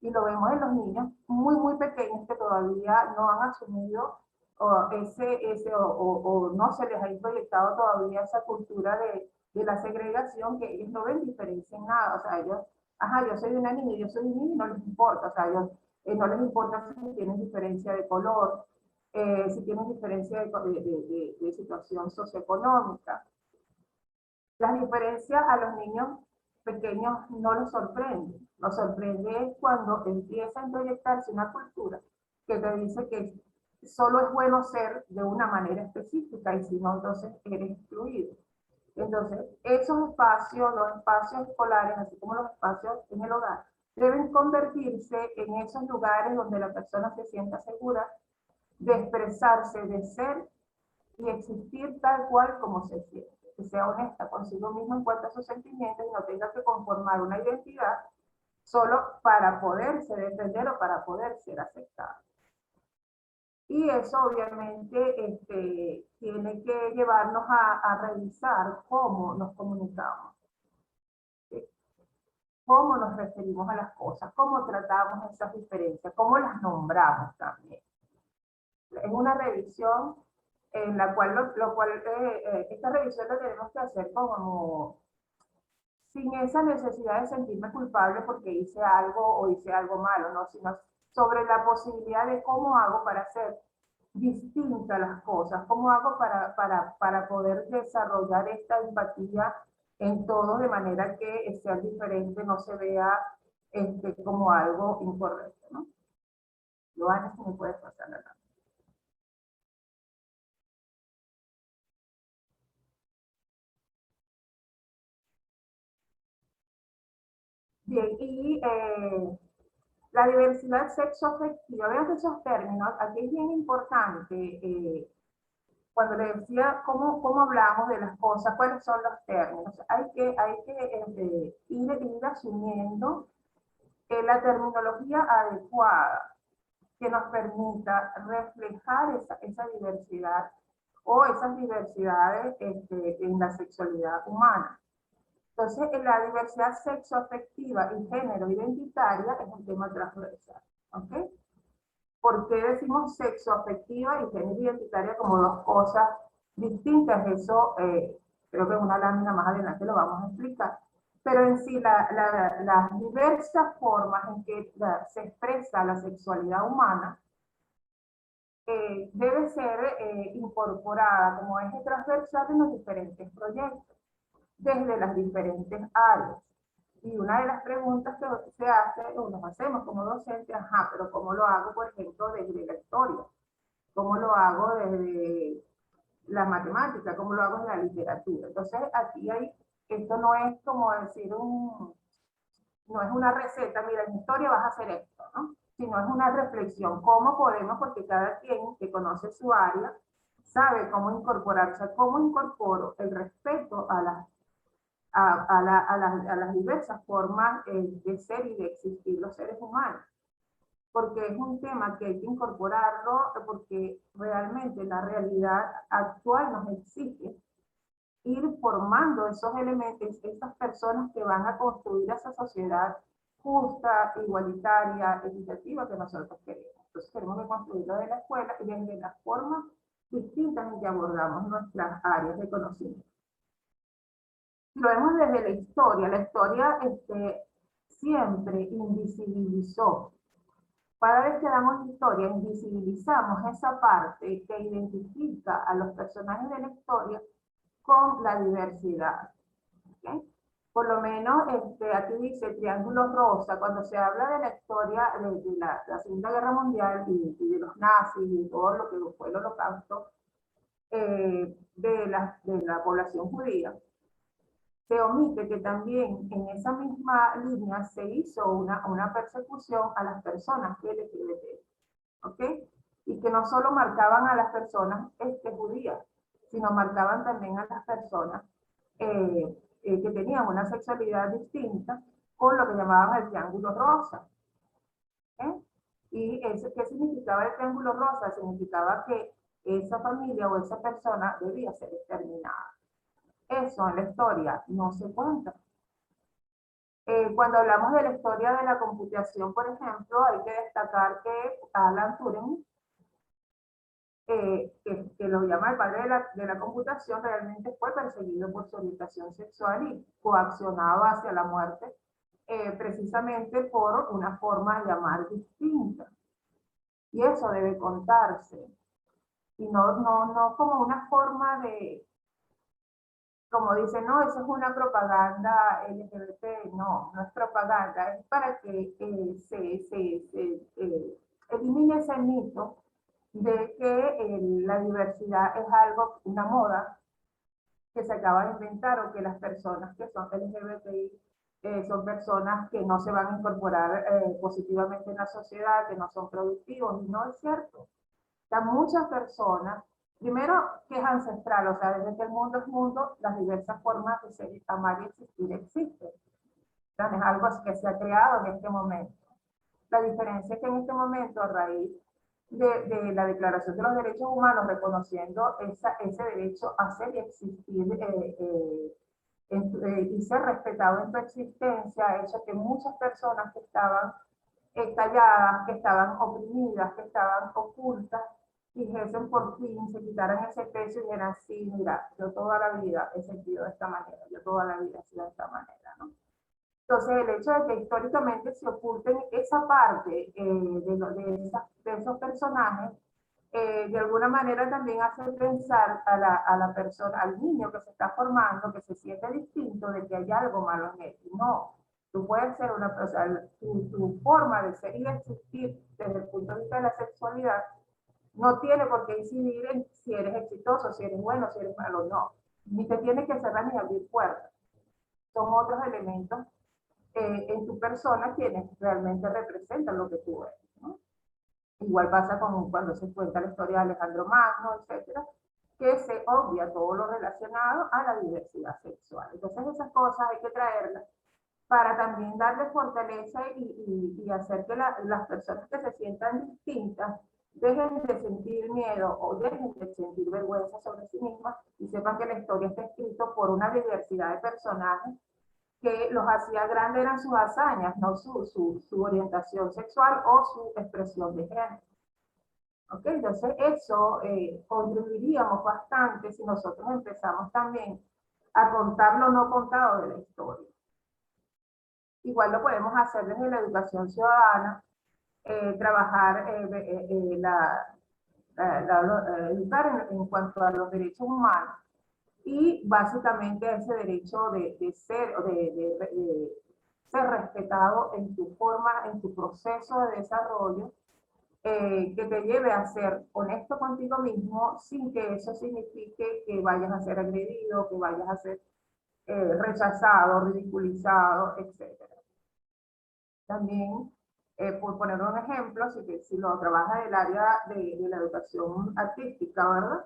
S3: Y lo vemos en los niños muy pequeños que todavía no han asumido o no se les ha proyectado todavía esa cultura de la segregación, que ellos no ven diferencia en nada. O sea, ellos, ajá, yo soy una niña, yo soy un niño, y no les importa. O sea, ellos, no les importa si tienen diferencia de color, si tienen diferencia de situación socioeconómica. Las diferencias a los niños pequeños no los sorprende. Los sorprende cuando empieza a proyectarse una cultura que te dice que solo es bueno ser de una manera específica y si no, entonces eres excluido. Entonces, esos espacios, los espacios escolares, así como los espacios en el hogar, deben convertirse en esos lugares donde la persona se sienta segura de expresarse, de ser y existir tal cual como se siente. Que sea honesta consigo mismo en cuanto a sus sentimientos y no tenga que conformar una identidad solo para poderse defender o para poder ser aceptado. Y eso obviamente tiene que llevarnos a revisar cómo nos comunicamos, ¿sí? Cómo nos referimos a las cosas, cómo tratamos esas diferencias, cómo las nombramos también. Es una revisión en la cual, esta revisión la tenemos que hacer como sin esa necesidad de sentirme culpable porque hice algo o hice algo malo, ¿no? Sino sobre la posibilidad de cómo hago para hacer distintas las cosas, cómo hago para poder desarrollar esta empatía en todo de manera que ser diferente no se vea como algo incorrecto, ¿no? Joana, si me puedes pasar la cámara. Bien, y la diversidad sexoafectiva, vean esos términos, aquí es bien importante, cuando le decía cómo hablamos de las cosas, cuáles son los términos, hay que ir asumiendo la terminología adecuada. que nos permita reflejar esa diversidad o esas diversidades en la sexualidad humana. Entonces, en la diversidad sexoafectiva y género identitaria es un tema transversal. ¿Ok? ¿Por qué decimos sexoafectiva y género identitaria como dos cosas distintas? Eso creo que en una lámina más adelante lo vamos a explicar. Pero en sí, las diversas formas en que se expresa la sexualidad humana debe ser incorporada como eje transversal en los diferentes proyectos, desde las diferentes áreas. Y una de las preguntas que se hace, o nos hacemos como docentes, pero ¿cómo lo hago, por ejemplo, desde la historia? ¿Cómo lo hago desde la matemática? ¿Cómo lo hago en la literatura? Entonces, aquí esto no es como decir no es una receta, mira, en historia vas a hacer esto, ¿no? Sino es una reflexión, cómo podemos, porque cada quien que conoce su área sabe cómo incorporarse, cómo incorporo el respeto a las diversas formas de ser y de existir los seres humanos. Porque es un tema que hay que incorporarlo, porque realmente la realidad actual nos exige ir formando esos elementos, esas personas que van a construir esa sociedad justa, igualitaria, equitativa que nosotros queremos. Entonces tenemos que construirlo de la escuela y desde las formas distintas en que abordamos nuestras áreas de conocimiento. Lo vemos desde la historia siempre invisibilizó. Cada vez que damos historia, invisibilizamos esa parte que identifica a los personajes de la historia con la diversidad. ¿Okay? Por lo menos aquí dice Triángulo Rosa, cuando se habla de la historia de la Segunda Guerra Mundial y de los nazis y todo lo que fue el holocausto de la población judía, se omite que también en esa misma línea se hizo una persecución a las personas LGBT, ¿ok? Y que no solo marcaban a las personas judías, sino marcaban también a las personas que tenían una sexualidad distinta con lo que llamaban el Triángulo Rosa. ¿Y qué significaba el Triángulo Rosa? Significaba que esa familia o esa persona debía ser exterminada. Eso en la historia no se cuenta. Cuando hablamos de la historia de la computación, por ejemplo, hay que destacar que Alan Turing, que lo llama el padre de la computación, realmente fue perseguido por su orientación sexual y coaccionado hacia la muerte, precisamente por una forma de llamar distinta. Y eso debe contarse. Y no como una forma de, como dicen, no, eso es una propaganda LGBT. No es propaganda, es para que se elimine ese mito de que la diversidad es algo, una moda que se acaba de inventar, o que las personas que son LGBTI son personas que no se van a incorporar positivamente en la sociedad, que no son productivos, y no es cierto. O sea, muchas personas, primero, que es ancestral, o sea, desde que el mundo es mundo, las diversas formas de ser, amar y existir existen. O sea, es algo que se ha creado en este momento. La diferencia es que en este momento, a raíz de la Declaración de los Derechos Humanos, reconociendo ese derecho a ser y existir y ser respetado en tu existencia, ha hecho que muchas personas que estaban calladas, que estaban oprimidas, que estaban ocultas, dijesen por fin, se quitaran ese peso y dijeran, sí, mira, yo toda la vida he sentido de esta manera, yo toda la vida he sido de esta manera, ¿no? Entonces, el hecho de que históricamente se oculten esa parte de esos personajes, de alguna manera también hace pensar a la persona, al niño que se está formando, que se siente distinto, de que hay algo malo en él. No, tú puedes ser una persona, tu forma de ser y de existir desde el punto de vista de la sexualidad no tiene por qué incidir en si eres exitoso, si eres bueno, si eres malo, no. Ni te tiene que cerrar ni abrir puertas. Son otros elementos en tu persona quienes realmente representan lo que tú eres, ¿no? Igual pasa cuando se cuenta la historia de Alejandro Magno, etcétera, que se obvia todo lo relacionado a la diversidad sexual. Entonces esas cosas hay que traerlas para también darle fortaleza y hacer que las personas que se sientan distintas dejen de sentir miedo o dejen de sentir vergüenza sobre sí mismas y sepan que la historia está escrita por una diversidad de personajes que los hacía grandes eran sus hazañas, no su orientación sexual o su expresión de género. ¿Okay? Entonces eso contribuiríamos bastante si nosotros empezamos también a contar lo no contado de la historia. Igual lo podemos hacer desde la educación ciudadana, trabajar, educar en cuanto a los derechos humanos y básicamente ese derecho de ser respetado en tu forma, en tu proceso de desarrollo, que te lleve a ser honesto contigo mismo sin que eso signifique que vayas a ser agredido, que vayas a ser rechazado, ridiculizado, etc. También, por poner un ejemplo, si lo trabajas en el área de la educación artística, ¿verdad?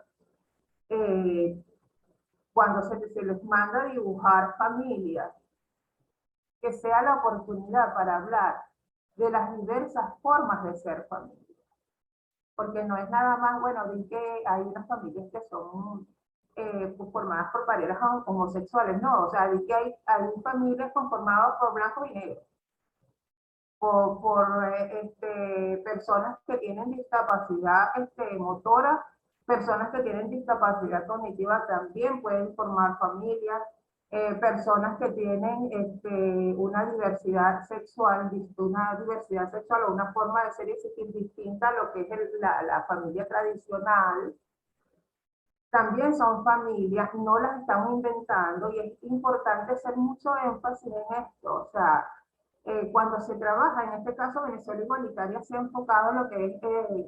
S3: Cuando se les manda a dibujar familias, que sea la oportunidad para hablar de las diversas formas de ser familia. Porque no es nada más, bueno, vi que hay unas familias que son formadas por parejas homosexuales, no, o sea, vi que hay familias conformadas por blancos y negros, por personas que tienen discapacidad motora, personas que tienen discapacidad cognitiva también pueden formar familias, personas que tienen una diversidad sexual o una forma de ser y existir distinta a lo que es la familia tradicional, también son familias, no las estamos inventando y es importante hacer mucho énfasis en esto. O sea, cuando se trabaja, en este caso Venezuela Igualitaria se ha enfocado en lo que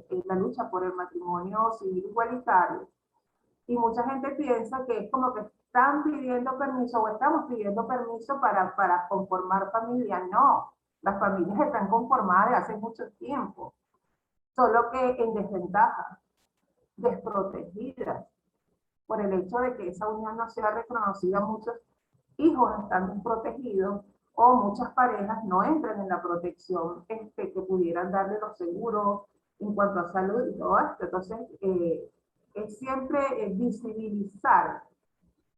S3: es la lucha por el matrimonio civil igualitario. Y mucha gente piensa que es como que están pidiendo permiso o estamos pidiendo permiso para conformar familia. No, las familias están conformadas de hace mucho tiempo, solo que en desventaja, desprotegidas, por el hecho de que esa unión no sea reconocida. Muchos hijos están desprotegidos o muchas parejas no entran en la protección que pudieran darle los seguros en cuanto a salud y todo esto. Entonces, es siempre visibilizar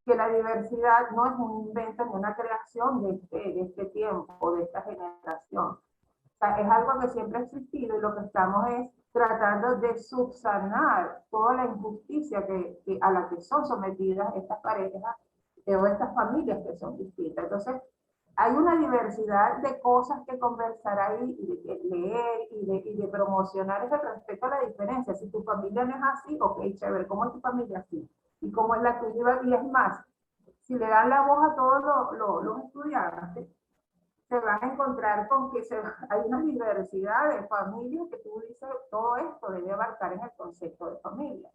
S3: que la diversidad no es un invento ni una creación de este tiempo, de esta generación. O sea, es algo que siempre ha existido y lo que estamos es tratando de subsanar toda la injusticia a la que son sometidas estas parejas o estas familias que son distintas. Entonces, hay una diversidad de cosas que conversar ahí y de leer y de promocionar ese respeto a la diferencia. Si tu familia no es así, ok, chévere, ¿cómo es tu familia así? ¿Y cómo es la tuya? Y es más, si le dan la voz a todos los estudiantes, se van a encontrar con que hay una diversidad de familias que tú dices, todo esto debe abarcar en el concepto de familia.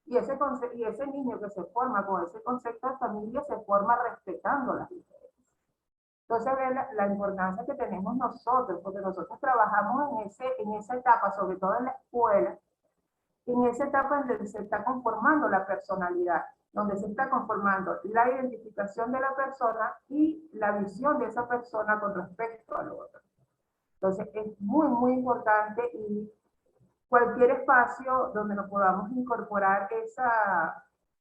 S3: Y ese niño que se forma con ese concepto de familia se forma respetando las diferencias. Entonces, ve la importancia que tenemos nosotros, porque nosotros trabajamos en esa etapa, sobre todo en la escuela, en esa etapa en donde se está conformando la personalidad, donde se está conformando la identificación de la persona y la visión de esa persona con respecto al otro. Entonces, es muy, muy importante y cualquier espacio donde nos podamos incorporar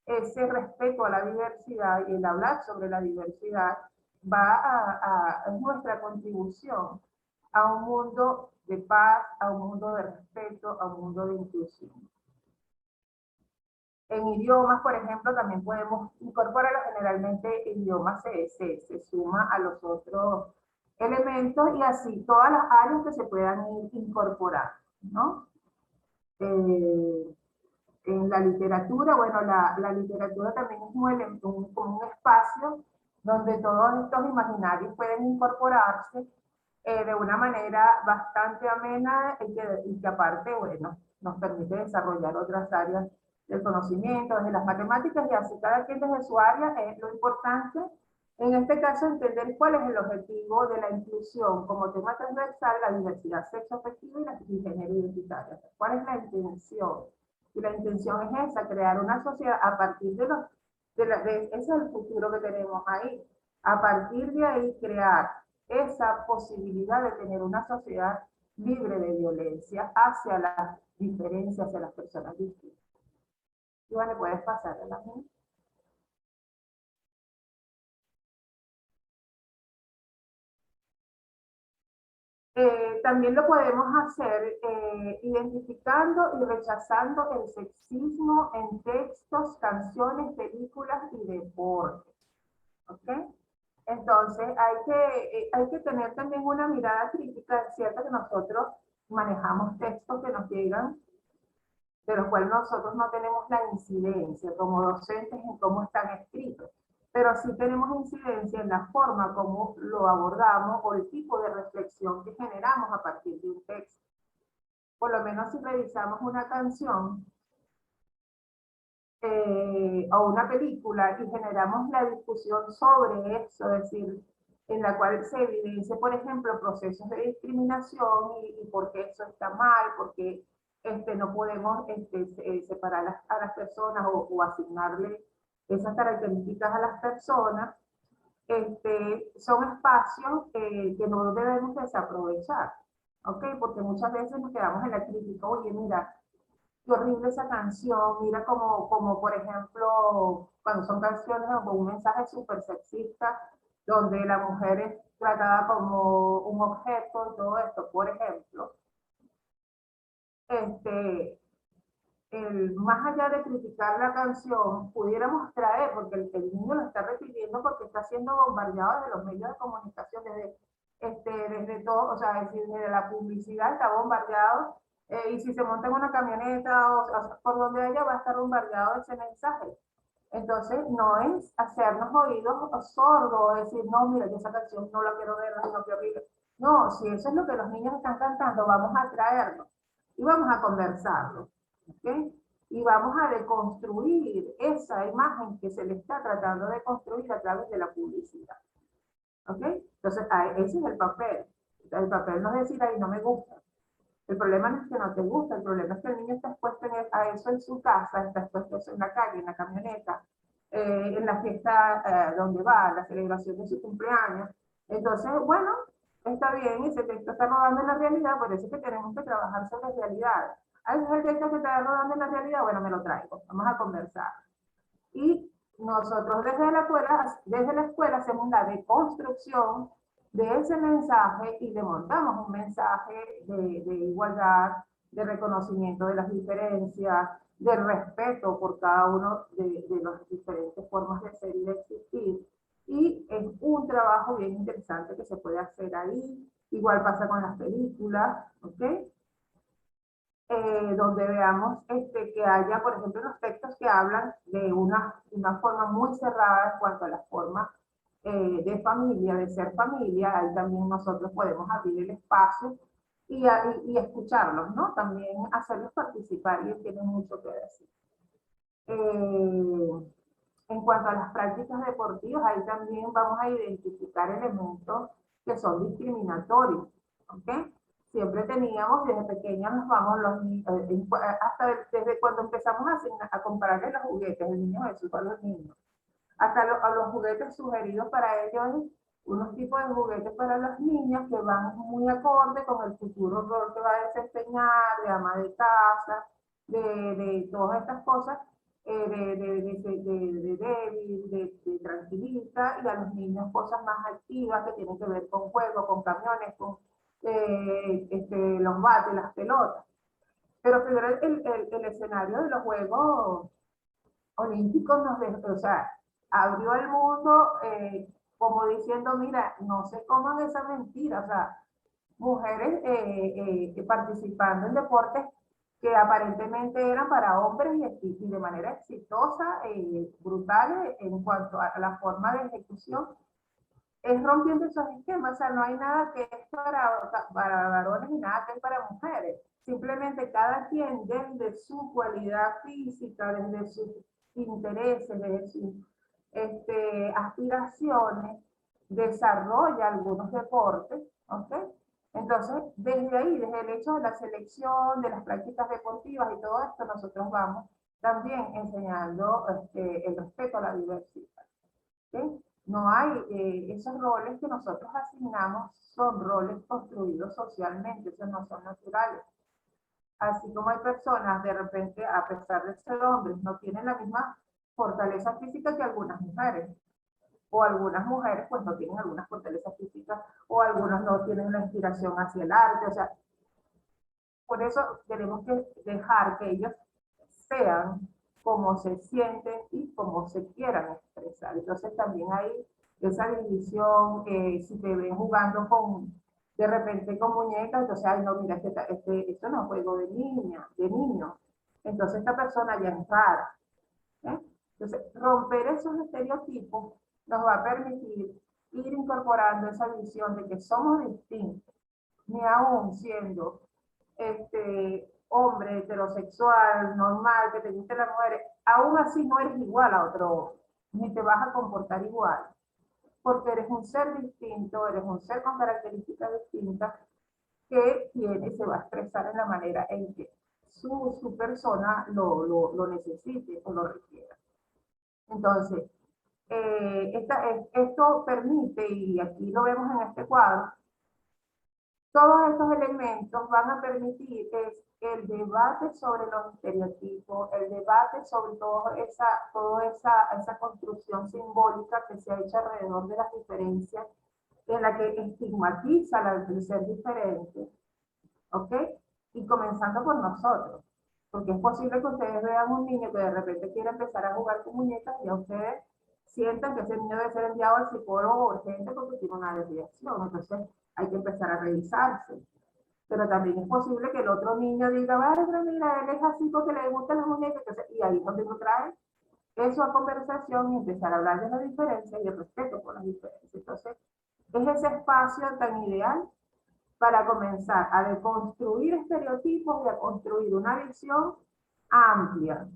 S3: ese respeto a la diversidad y el hablar sobre la diversidad es nuestra contribución a un mundo de paz, a un mundo de respeto, a un mundo de inclusión. En idiomas, por ejemplo, también podemos incorporarlo. Generalmente el idioma se suma a los otros elementos y así todas las áreas que se puedan ir incorporando, ¿no? En la literatura, bueno, la literatura también es como un espacio donde todos estos imaginarios pueden incorporarse de una manera bastante amena y que aparte, bueno, nos permite desarrollar otras áreas del conocimiento, desde las matemáticas y así cada quien desde su área. Es lo importante, en este caso, entender cuál es el objetivo de la inclusión como tema transversal, la diversidad sexoafectiva y género identitario. ¿Cuál es la intención? Y la intención es esa, crear una sociedad a partir ese es el futuro que tenemos ahí. A partir de ahí crear esa posibilidad de tener una sociedad libre de violencia hacia las diferencias, hacia las personas distintas. Iván, ¿le puedes pasar a la gente? También lo podemos hacer identificando y rechazando el sexismo en textos, canciones, películas y deportes. ¿Ok? Entonces hay que tener también una mirada crítica. Es cierto que nosotros manejamos textos que nos llegan, de los cuales nosotros no tenemos la incidencia como docentes en cómo están escritos, pero sí tenemos incidencia en la forma como lo abordamos o el tipo de reflexión que generamos a partir de un texto. Por lo menos si revisamos una canción o una película y generamos la discusión sobre eso, es decir, en la cual se evidencia, por ejemplo, procesos de discriminación y por qué eso está mal, porque no podemos separar a las personas o asignarle esas características a las personas, son espacios que no debemos desaprovechar, ¿ok? Porque muchas veces nos quedamos en la crítica, oye, mira, qué horrible esa canción, mira como por ejemplo, cuando son canciones con un mensaje súper sexista, donde la mujer es tratada como un objeto y todo esto, por ejemplo, este, más allá de criticar la canción, pudiéramos traer, porque el niño lo está repitiendo porque está siendo bombardeado desde los medios de comunicación, desde todo, o sea, desde la publicidad está bombardeado, y si se monta en una camioneta o por donde haya va a estar bombardeado ese mensaje. Entonces, no es hacernos oídos sordos, decir, no, mira, yo esa canción no la quiero ver, no quiero oír. No, si eso es lo que los niños están cantando, vamos a traerlo y vamos a conversarlo. ¿Okay? Y vamos a deconstruir esa imagen que se le está tratando de construir a través de la publicidad. ¿Ok? Entonces, ese es el papel. El papel no es decir, ahí no me gusta. El problema no es que no te gusta, el problema es que el niño está expuesto a eso en su casa, está expuesto a eso en la calle, en la camioneta, en la fiesta donde va, la celebración de su cumpleaños. Entonces, bueno, está bien, ese texto está rodando en la realidad, por eso es que tenemos que trabajar sobre realidad. ¿Es el texto que está rodando en la realidad? Bueno, me lo traigo, vamos a conversar. Y nosotros desde la escuela hacemos la deconstrucción de ese mensaje y le montamos un mensaje de igualdad, de reconocimiento de las diferencias, de respeto por cada uno de las diferentes formas de ser y de existir. Y es un trabajo bien interesante que se puede hacer ahí. Igual pasa con las películas, ¿ok? Donde veamos que haya, por ejemplo, los textos que hablan de una forma muy cerrada en cuanto a la forma de familia, de ser familia, ahí también nosotros podemos abrir el espacio y escucharlos, ¿no? También hacerlos participar y ellos tienen mucho que decir. En cuanto a las prácticas deportivas, ahí también vamos a identificar elementos que son discriminatorios, ¿ok? Siempre teníamos, desde pequeños nos vamos hasta desde cuando empezamos a compararle los juguetes, el niño Jesús a los niños, hasta a los juguetes sugeridos para ellos, unos tipos de juguetes para los niños que van muy acorde con el futuro rol que va a desempeñar, de ama de casa, de todas estas cosas, de débil, de tranquilista, y a los niños cosas más activas que tienen que ver con juegos, con camiones, con los bates, las pelotas. Pero primero el escenario de los Juegos Olímpicos o sea, abrió el mundo como diciendo, mira, no se coman esa mentira, o sea, mujeres participando en deportes que aparentemente eran para hombres y de manera exitosa, brutal en cuanto a la forma de ejecución, es rompiendo esos esquemas, o sea, no hay nada que es para varones y nada que es para mujeres. Simplemente cada quien desde su cualidad física, desde sus intereses, desde sus aspiraciones, desarrolla algunos deportes, ¿ok? Entonces, desde ahí, desde el hecho de la selección, de las prácticas deportivas y todo esto, nosotros vamos también enseñando el respeto a la diversidad. ¿Sí? No hay, esos roles que nosotros asignamos son roles construidos socialmente, esos no son naturales. Así como hay personas, de repente, a pesar de ser hombres, no tienen la misma fortaleza física que algunas mujeres. O algunas mujeres, pues, no tienen algunas fortalezas físicas, o algunas no tienen la inspiración hacia el arte. O sea, por eso tenemos que dejar que ellos sean como se sienten y como se quieran expresar. Entonces también hay esa división, si te ven jugando con, de repente con muñecas, entonces, ay no, mira, esto no es juego de niña, de niño. Entonces esta persona ya es rara. ¿Eh? Entonces, romper esos estereotipos nos va a permitir ir incorporando esa visión de que somos distintos, ni aún siendo hombre heterosexual, normal, que te guste la mujer, aún así no eres igual a otro hombre, ni te vas a comportar igual, porque eres un ser distinto, eres un ser con características distintas que tiene, se va a expresar en la manera en que su persona lo necesite o lo requiera. Entonces, esto permite, y aquí lo vemos en este cuadro, todos estos elementos van a permitir el debate sobre los estereotipos, el debate sobre toda esa construcción simbólica que se ha hecho alrededor de las diferencias, en la que estigmatiza el ser diferente, ¿ok? Y comenzando por nosotros, porque es posible que ustedes vean un niño que de repente quiere empezar a jugar con muñecas y a ustedes sientan que ese niño debe ser enviado al psicólogo o urgente porque tiene una desviación. Entonces hay que empezar a revisarse. Pero también es posible que el otro niño diga, vale, pero mira, él es así porque le gustan las muñecas. Entonces, y ahí es donde uno trae eso a conversación y empezar a hablar de las diferencias y el respeto por las diferencias. Entonces, es ese espacio tan ideal para comenzar a deconstruir estereotipos y a construir una visión amplia.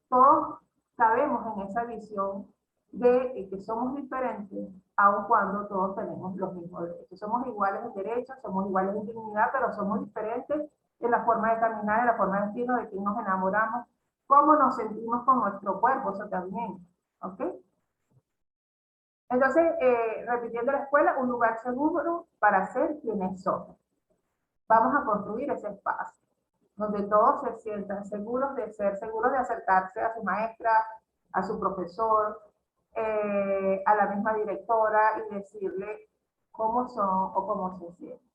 S3: Todos cabemos en esa visión de que somos diferentes, aun cuando todos tenemos los mismos derechos. Somos iguales en derechos, somos iguales en dignidad, pero somos diferentes en la forma de caminar, en la forma de vestirnos, de quién nos enamoramos, cómo nos sentimos con nuestro cuerpo, eso también. ¿Ok? Entonces, repitiendo la escuela, un lugar seguro para ser quienes somos. Vamos a construir ese espacio donde todos se sientan seguros de ser, seguros de acercarse a su maestra, a su profesor, a la misma directora y decirle cómo son o cómo se sienten.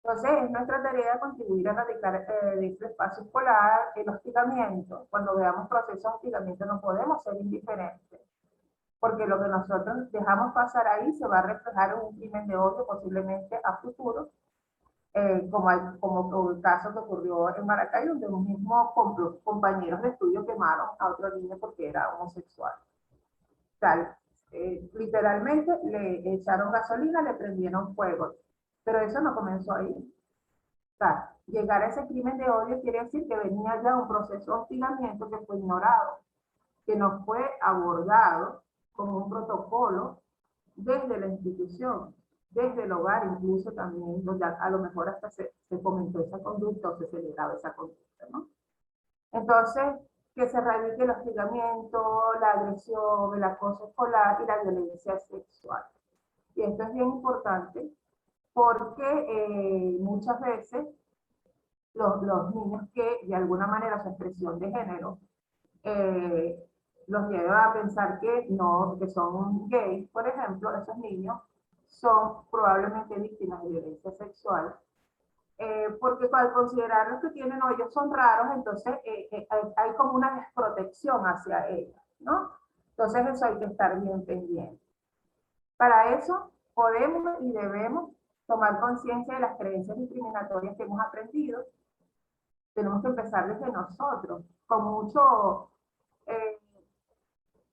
S3: Entonces, es nuestra tarea contribuir a erradicar este espacio escolar, el hostigamiento. Cuando veamos procesos de hostigamiento no podemos ser indiferentes, porque lo que nosotros dejamos pasar ahí se va a reflejar en un crimen de odio posiblemente a futuro, como el caso que ocurrió en Maracay, donde un mismo compañeros de estudio quemaron a otro niño porque era homosexual. Tal, literalmente le echaron gasolina, le prendieron fuego, pero eso no comenzó ahí. Tal, llegar a ese crimen de odio quiere decir que venía ya un proceso de hostigamiento que fue ignorado, que no fue abordado como un protocolo desde la institución, desde el hogar incluso también, donde a lo mejor hasta se comentó esa conducta o se celebraba esa conducta, ¿no? Entonces, que se radique el hostigamiento, la agresión, el acoso escolar y la violencia sexual. Y esto es bien importante porque muchas veces los niños que de alguna manera su expresión de género eh, los lleva a pensar que no, que son gays, por ejemplo, esos niños son probablemente víctimas de violencia sexual, porque al considerarlos que tienen o ellos son raros, entonces hay como una desprotección hacia ellos, ¿no? Entonces eso hay que estar bien pendiente. Para eso podemos y debemos tomar conciencia de las creencias discriminatorias que hemos aprendido. Tenemos que empezar desde nosotros, con mucho...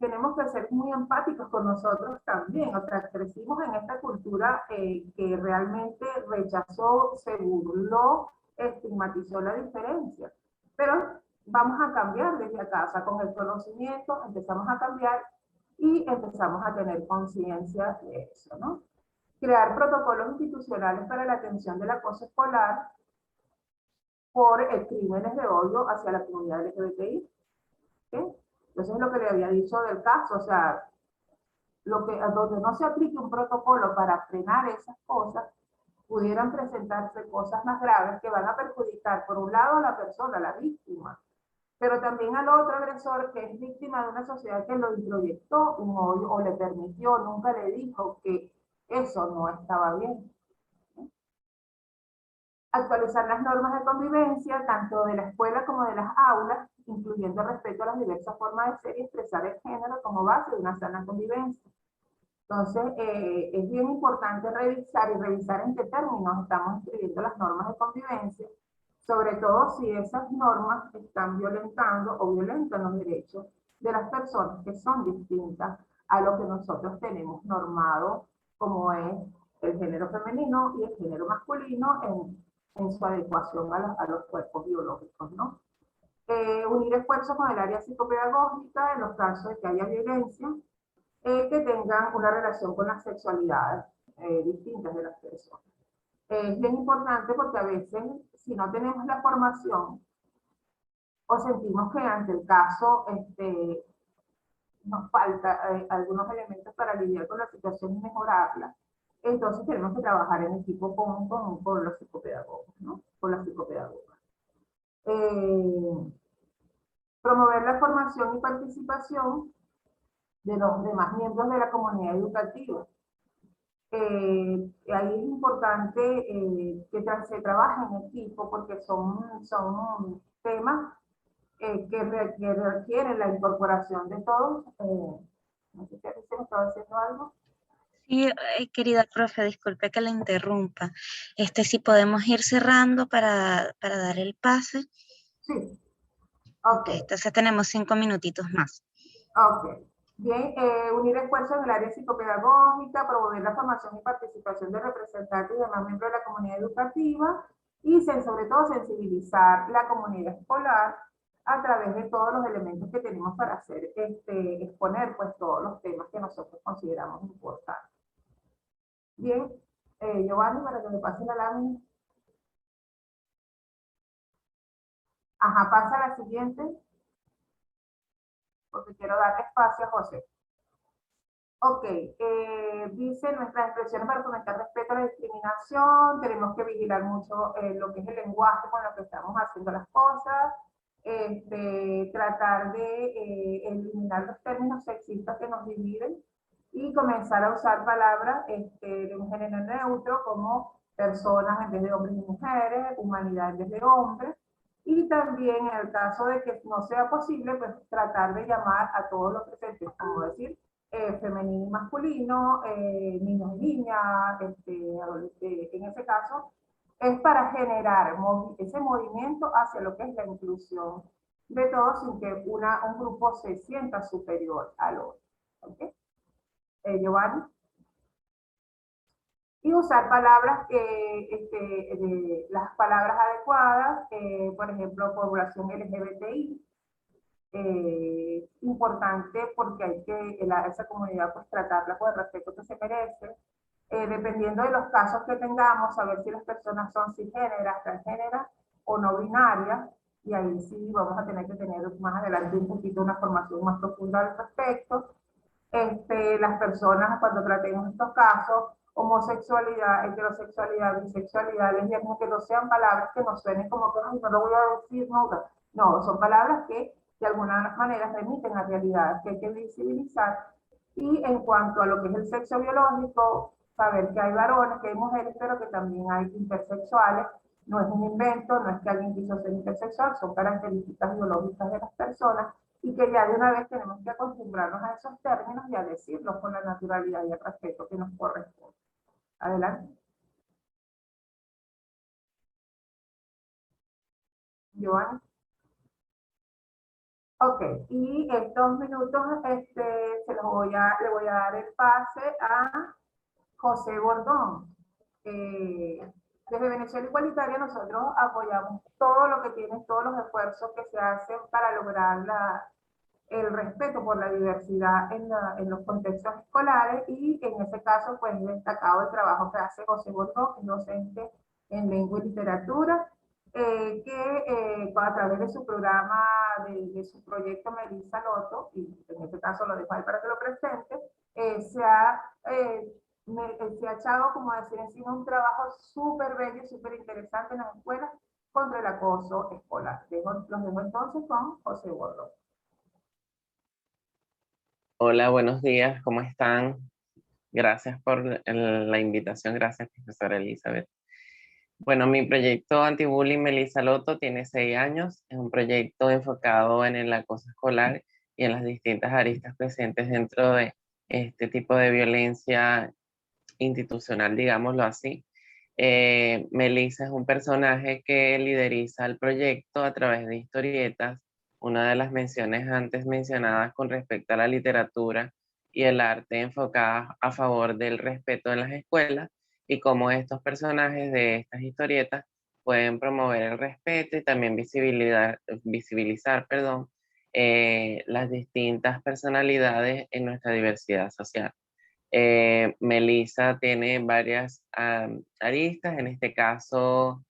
S3: tenemos que ser muy empáticos con nosotros también. O sea, crecimos en esta cultura que realmente rechazó, se burló, estigmatizó la diferencia. Pero vamos a cambiar desde acá, o sea, con el conocimiento empezamos a cambiar y empezamos a tener conciencia de eso, ¿no? Crear protocolos institucionales para la atención del acoso escolar por crímenes de odio hacia la comunidad LGBTI. ¿Sí? Entonces, lo que le había dicho del caso, o sea, donde no se aplique un protocolo para frenar esas cosas, pudieran presentarse cosas más graves que van a perjudicar, por un lado, a la persona, a la víctima, pero también al otro agresor que es víctima de una sociedad que lo introyectó un odio o le permitió, nunca le dijo que eso no estaba bien. Actualizar las normas de convivencia, tanto de la escuela como de las aulas, incluyendo respeto a las diversas formas de ser y expresar el género como base de una sana convivencia. Entonces, es bien importante revisar en qué términos estamos escribiendo las normas de convivencia, sobre todo si esas normas están violentando o violentan los derechos de las personas que son distintas a lo que nosotros tenemos normado, como es el género femenino y el género masculino en su adecuación a los cuerpos biológicos, ¿no? Unir esfuerzos con el área psicopedagógica en los casos de que haya violencia, que tengan una relación con las sexualidades distintas de las personas. Es bien importante porque a veces, si no tenemos la formación o sentimos que ante el caso nos falta algunos elementos para lidiar con la situación y mejorarla, entonces tenemos que trabajar en equipo con los psicopedagogos, ¿no? Con las psicopedagogas. Promover la formación y participación de los demás miembros de la comunidad educativa. Ahí es importante que se trabaje en equipo porque son temas que requieren la incorporación de todos. No sé si se me estaba haciendo algo.
S4: Sí, querida profe, disculpe que la interrumpa. Si podemos ir cerrando para dar el pase.
S3: Sí. Ok.
S4: Entonces tenemos 5 minutitos más.
S3: Ok. Bien, unir esfuerzos en el área psicopedagógica, promover la formación y participación de representantes y demás miembros de la comunidad educativa y sobre todo sensibilizar la comunidad escolar a través de todos los elementos que tenemos para hacer, exponer pues todos los temas que nosotros consideramos importantes. Bien, Giovanni, para que me pase la lámina. Ajá, pasa a la siguiente, porque quiero darle espacio a José. Ok, dice nuestras expresiones para fomentar respeto a la discriminación, tenemos que vigilar mucho lo que es el lenguaje con lo que estamos haciendo las cosas, tratar de eliminar los términos sexistas que nos dividen y comenzar a usar palabras de un género neutro como personas en vez de hombres y mujeres, humanidad en vez de hombres, y también en el caso de que no sea posible, pues tratar de llamar a todos los presentes, como decir, femenino y masculino, niños y niñas, en ese caso, es para generar ese movimiento hacia lo que es la inclusión de todos sin que un grupo se sienta superior al otro. ¿Okay? Giovanni. Y usar palabras, las palabras adecuadas, por ejemplo, población LGBTI, importante porque hay que esa comunidad pues tratarla con el respeto que se merece, dependiendo de los casos que tengamos, saber si las personas son cisgéneras, transgéneras o no binarias, y ahí sí vamos a tener que tener más adelante un poquito una formación más profunda al respecto. Las personas cuando tratemos estos casos, homosexualidad, heterosexualidad, bisexualidad, lesbianismo, que no sean palabras que nos suenen como que no lo voy a decir nunca. No, son palabras que de alguna manera remiten a realidades que hay que visibilizar. Y en cuanto a lo que es el sexo biológico, saber que hay varones, que hay mujeres, pero que también hay intersexuales. No es un invento, no es que alguien quiso ser intersexual, son características biológicas de las personas y que ya de una vez tenemos que acostumbrarnos a esos términos y a decirlos con la naturalidad y el respeto que nos corresponde. Adelante. Giovanni. Ok, y estos minutos le voy a dar el pase a José Bordón. Desde Venezuela Igualitaria nosotros apoyamos todo lo que tienen, todos los esfuerzos que se hacen para lograr el respeto por la diversidad en los contextos escolares y en ese caso pues destacado el trabajo que hace José Bordón, que es docente en lengua y literatura, que a través de su programa, de su proyecto Melissa Loto, y en este caso lo dejo ahí para que lo presente, se ha echado, como decir encima, un trabajo súper bello, súper interesante en las escuelas contra el acoso escolar. Los dejo entonces con José Bordón.
S5: Hola, buenos días, ¿cómo están? Gracias por la invitación, gracias, profesora Elizabeth. Bueno, mi proyecto Antibullying Melissa Loto tiene 6 años. Es un proyecto enfocado en el acoso escolar y en las distintas aristas presentes dentro de este tipo de violencia institucional, digámoslo así. Melissa es un personaje que lideriza el proyecto a través de historietas. Una de las menciones antes mencionadas con respecto a la literatura y el arte enfocadas a favor del respeto en las escuelas y cómo estos personajes de estas historietas pueden promover el respeto y también visibilizar, las distintas personalidades en nuestra diversidad social. Melissa tiene varias aristas. En este caso,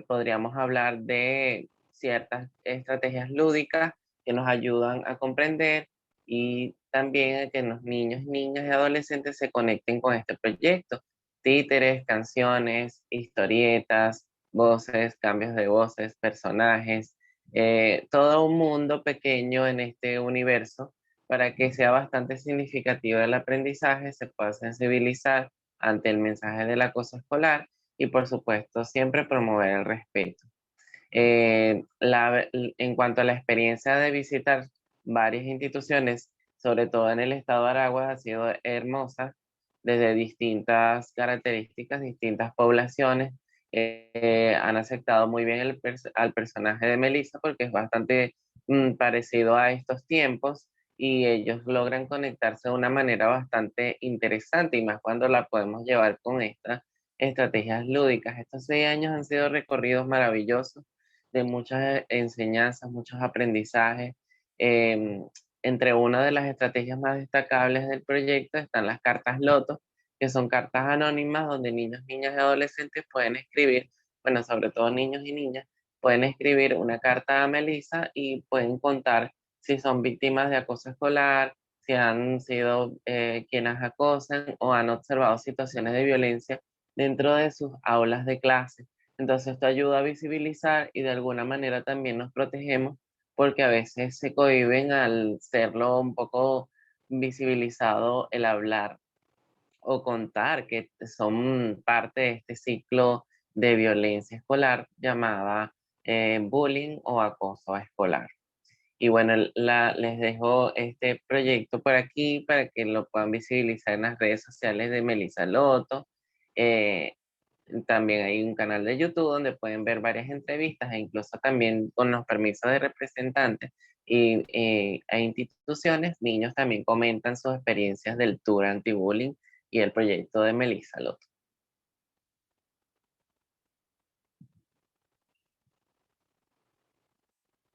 S5: podríamos hablar de ciertas estrategias lúdicas que nos ayudan a comprender y también a que los niños, niñas y adolescentes se conecten con este proyecto. Títeres, canciones, historietas, voces, cambios de voces, personajes, todo un mundo pequeño en este universo para que sea bastante significativo el aprendizaje, se pueda sensibilizar ante el mensaje del acoso escolar y por supuesto siempre promover el respeto. En cuanto a la experiencia de visitar varias instituciones, sobre todo en el estado de Aragua, ha sido hermosa desde distintas características, distintas poblaciones. Han aceptado muy bien al personaje de Melissa porque es bastante parecido a estos tiempos y ellos logran conectarse de una manera bastante interesante y más cuando la podemos llevar con estas estrategias lúdicas. Estos 6 años han sido recorridos maravillosos de muchas enseñanzas, muchos aprendizajes. Em, Entre una de las estrategias más destacables del proyecto están las cartas Loto, que son cartas anónimas donde niños, niñas y adolescentes pueden escribir, bueno, sobre todo niños y niñas, pueden escribir una carta a Melissa y pueden contar si son víctimas de acoso escolar, si han sido quienes acosan o han observado situaciones de violencia dentro de sus aulas de clase. Entonces esto ayuda a visibilizar y de alguna manera también nos protegemos porque a veces se cohíben al serlo un poco visibilizado el hablar o contar que son parte de este ciclo de violencia escolar llamada bullying o acoso escolar. Y bueno, les dejo este proyecto por aquí para que lo puedan visibilizar en las redes sociales de Melissa Loto. Eh, También hay un canal de YouTube donde pueden ver varias entrevistas e incluso también con los permisos de representantes e instituciones, niños también comentan sus experiencias del tour anti-bullying y el proyecto de Melissa Loto.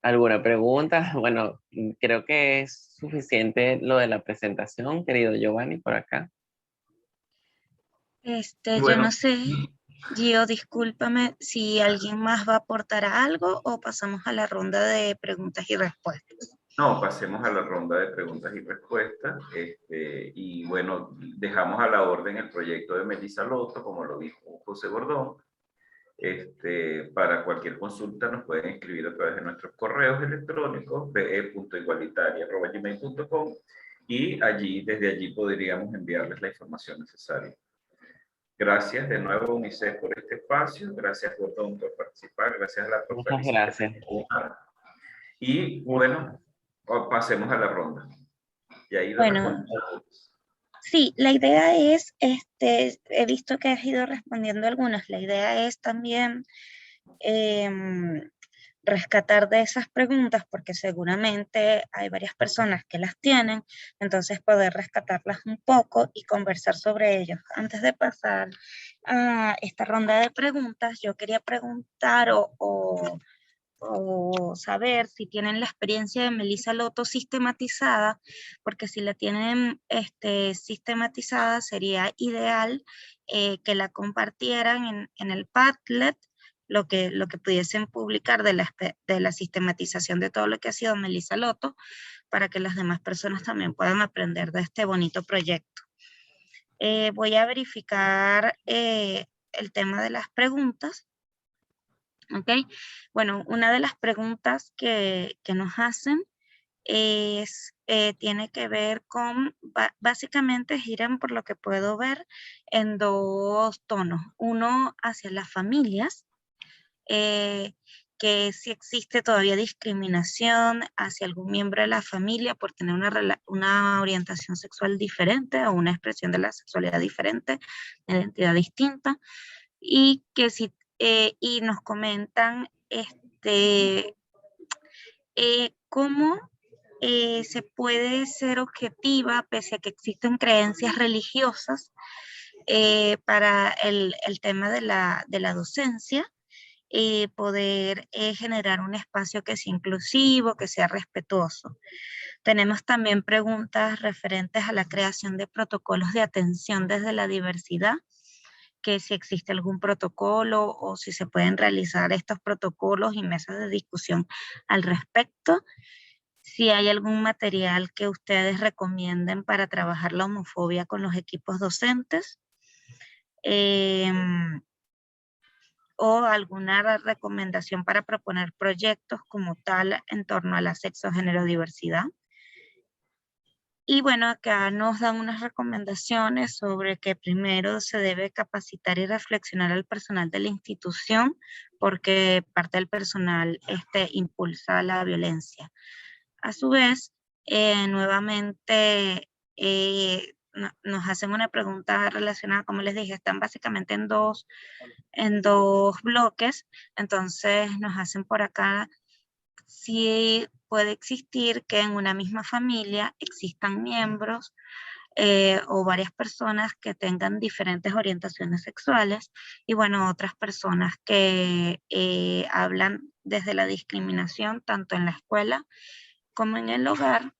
S5: ¿Alguna pregunta? Bueno, creo que es suficiente lo de la presentación, querido Giovanni, por acá.
S4: Yo
S2: Bueno,
S4: no sé, Gio, discúlpame si alguien más va a aportar algo o pasamos a la ronda de preguntas y respuestas.
S2: no, pasemos a la ronda de preguntas y respuestas. Y bueno, dejamos a la orden el proyecto de Melissa Loto, como lo dijo José Bordón. Para cualquier consulta nos pueden escribir a través de nuestros correos electrónicos be.igualitaria@gmail.com y desde allí podríamos enviarles la información necesaria. Gracias de nuevo, UNICEF, por este espacio. Gracias, Bordón, por participar. Gracias a la profesora.
S5: Muchas gracias.
S2: Y bueno, pasemos a la ronda. Y ahí
S4: Bueno, sí, la idea es, he visto que has ido respondiendo algunas, la idea es también rescatar de esas preguntas, porque seguramente hay varias personas que las tienen, entonces poder rescatarlas un poco y conversar sobre ellos. Antes de pasar a esta ronda de preguntas, yo quería preguntar o saber si tienen la experiencia de Melissa Loto sistematizada, porque si la tienen sistematizada sería ideal que la compartieran en el Padlet, lo que pudiesen publicar de la sistematización de todo lo que ha sido Melissa Loto, para que las demás personas también puedan aprender de este bonito proyecto. Voy a verificar el tema de las preguntas. ¿Ok? Bueno, una de las preguntas que nos hacen tiene que ver con, básicamente giran por lo que puedo ver en dos tonos. Uno hacia las familias, que si existe todavía discriminación hacia algún miembro de la familia por tener una orientación sexual diferente o una expresión de la sexualidad diferente, una identidad distinta, y que si, y nos comentan cómo se puede ser objetiva pese a que existen creencias religiosas para el tema de la docencia, y poder generar un espacio que sea inclusivo, que sea respetuoso. Tenemos también preguntas referentes a la creación de protocolos de atención desde la diversidad, que si existe algún protocolo o si se pueden realizar estos protocolos y mesas de discusión al respecto. Si hay algún material que ustedes recomienden para trabajar la homofobia con los equipos docentes. O alguna recomendación para proponer proyectos como tal en torno a la sexo, género, diversidad. Y bueno, acá nos dan unas recomendaciones sobre que primero se debe capacitar y reflexionar al personal de la institución, porque parte del personal impulsa la violencia. A su vez, nuevamente nos hacen una pregunta relacionada, como les dije, están básicamente en dos bloques. Entonces nos hacen por acá si puede existir que en una misma familia existan miembros o varias personas que tengan diferentes orientaciones sexuales, y bueno, otras personas que hablan desde la discriminación tanto en la escuela como en el hogar,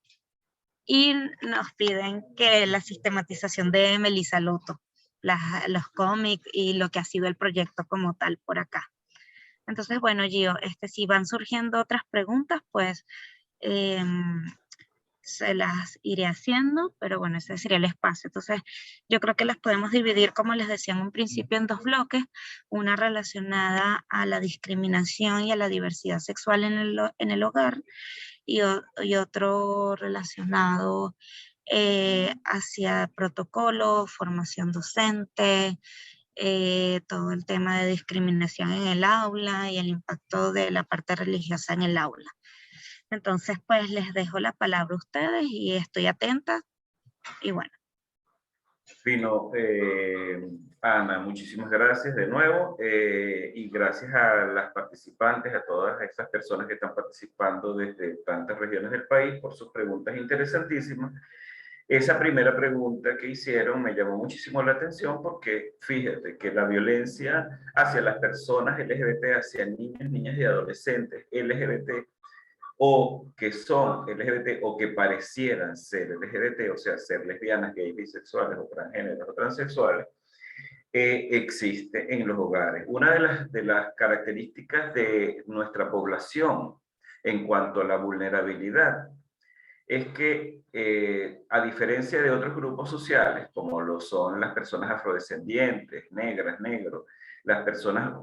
S4: y nos piden que la sistematización de Melissa Loto, los cómics y lo que ha sido el proyecto como tal por acá. Entonces, bueno, Gio, si van surgiendo otras preguntas, pues se las iré haciendo, pero bueno, ese sería el espacio. Entonces, yo creo que las podemos dividir, como les decía en un principio, en dos bloques, una relacionada a la discriminación y a la diversidad sexual en el hogar, y otro relacionado hacia protocolo, formación docente, todo el tema de discriminación en el aula y el impacto de la parte religiosa en el aula. Entonces, pues les dejo la palabra a ustedes y estoy atenta. Y bueno.
S2: Fino, Ana, muchísimas gracias de nuevo y gracias a las participantes, a todas estas personas que están participando desde tantas regiones del país por sus preguntas interesantísimas. Esa primera pregunta que hicieron me llamó muchísimo la atención porque fíjate que la violencia hacia las personas LGBT, hacia niños, niñas y adolescentes LGBT, o que son LGBT o que parecieran ser LGBT, o sea, ser lesbianas, gays, bisexuales o transgéneros o transexuales, existe en los hogares. Una de las características de nuestra población en cuanto a la vulnerabilidad es que, a diferencia de otros grupos sociales, como lo son las personas afrodescendientes, negras, negros, las personas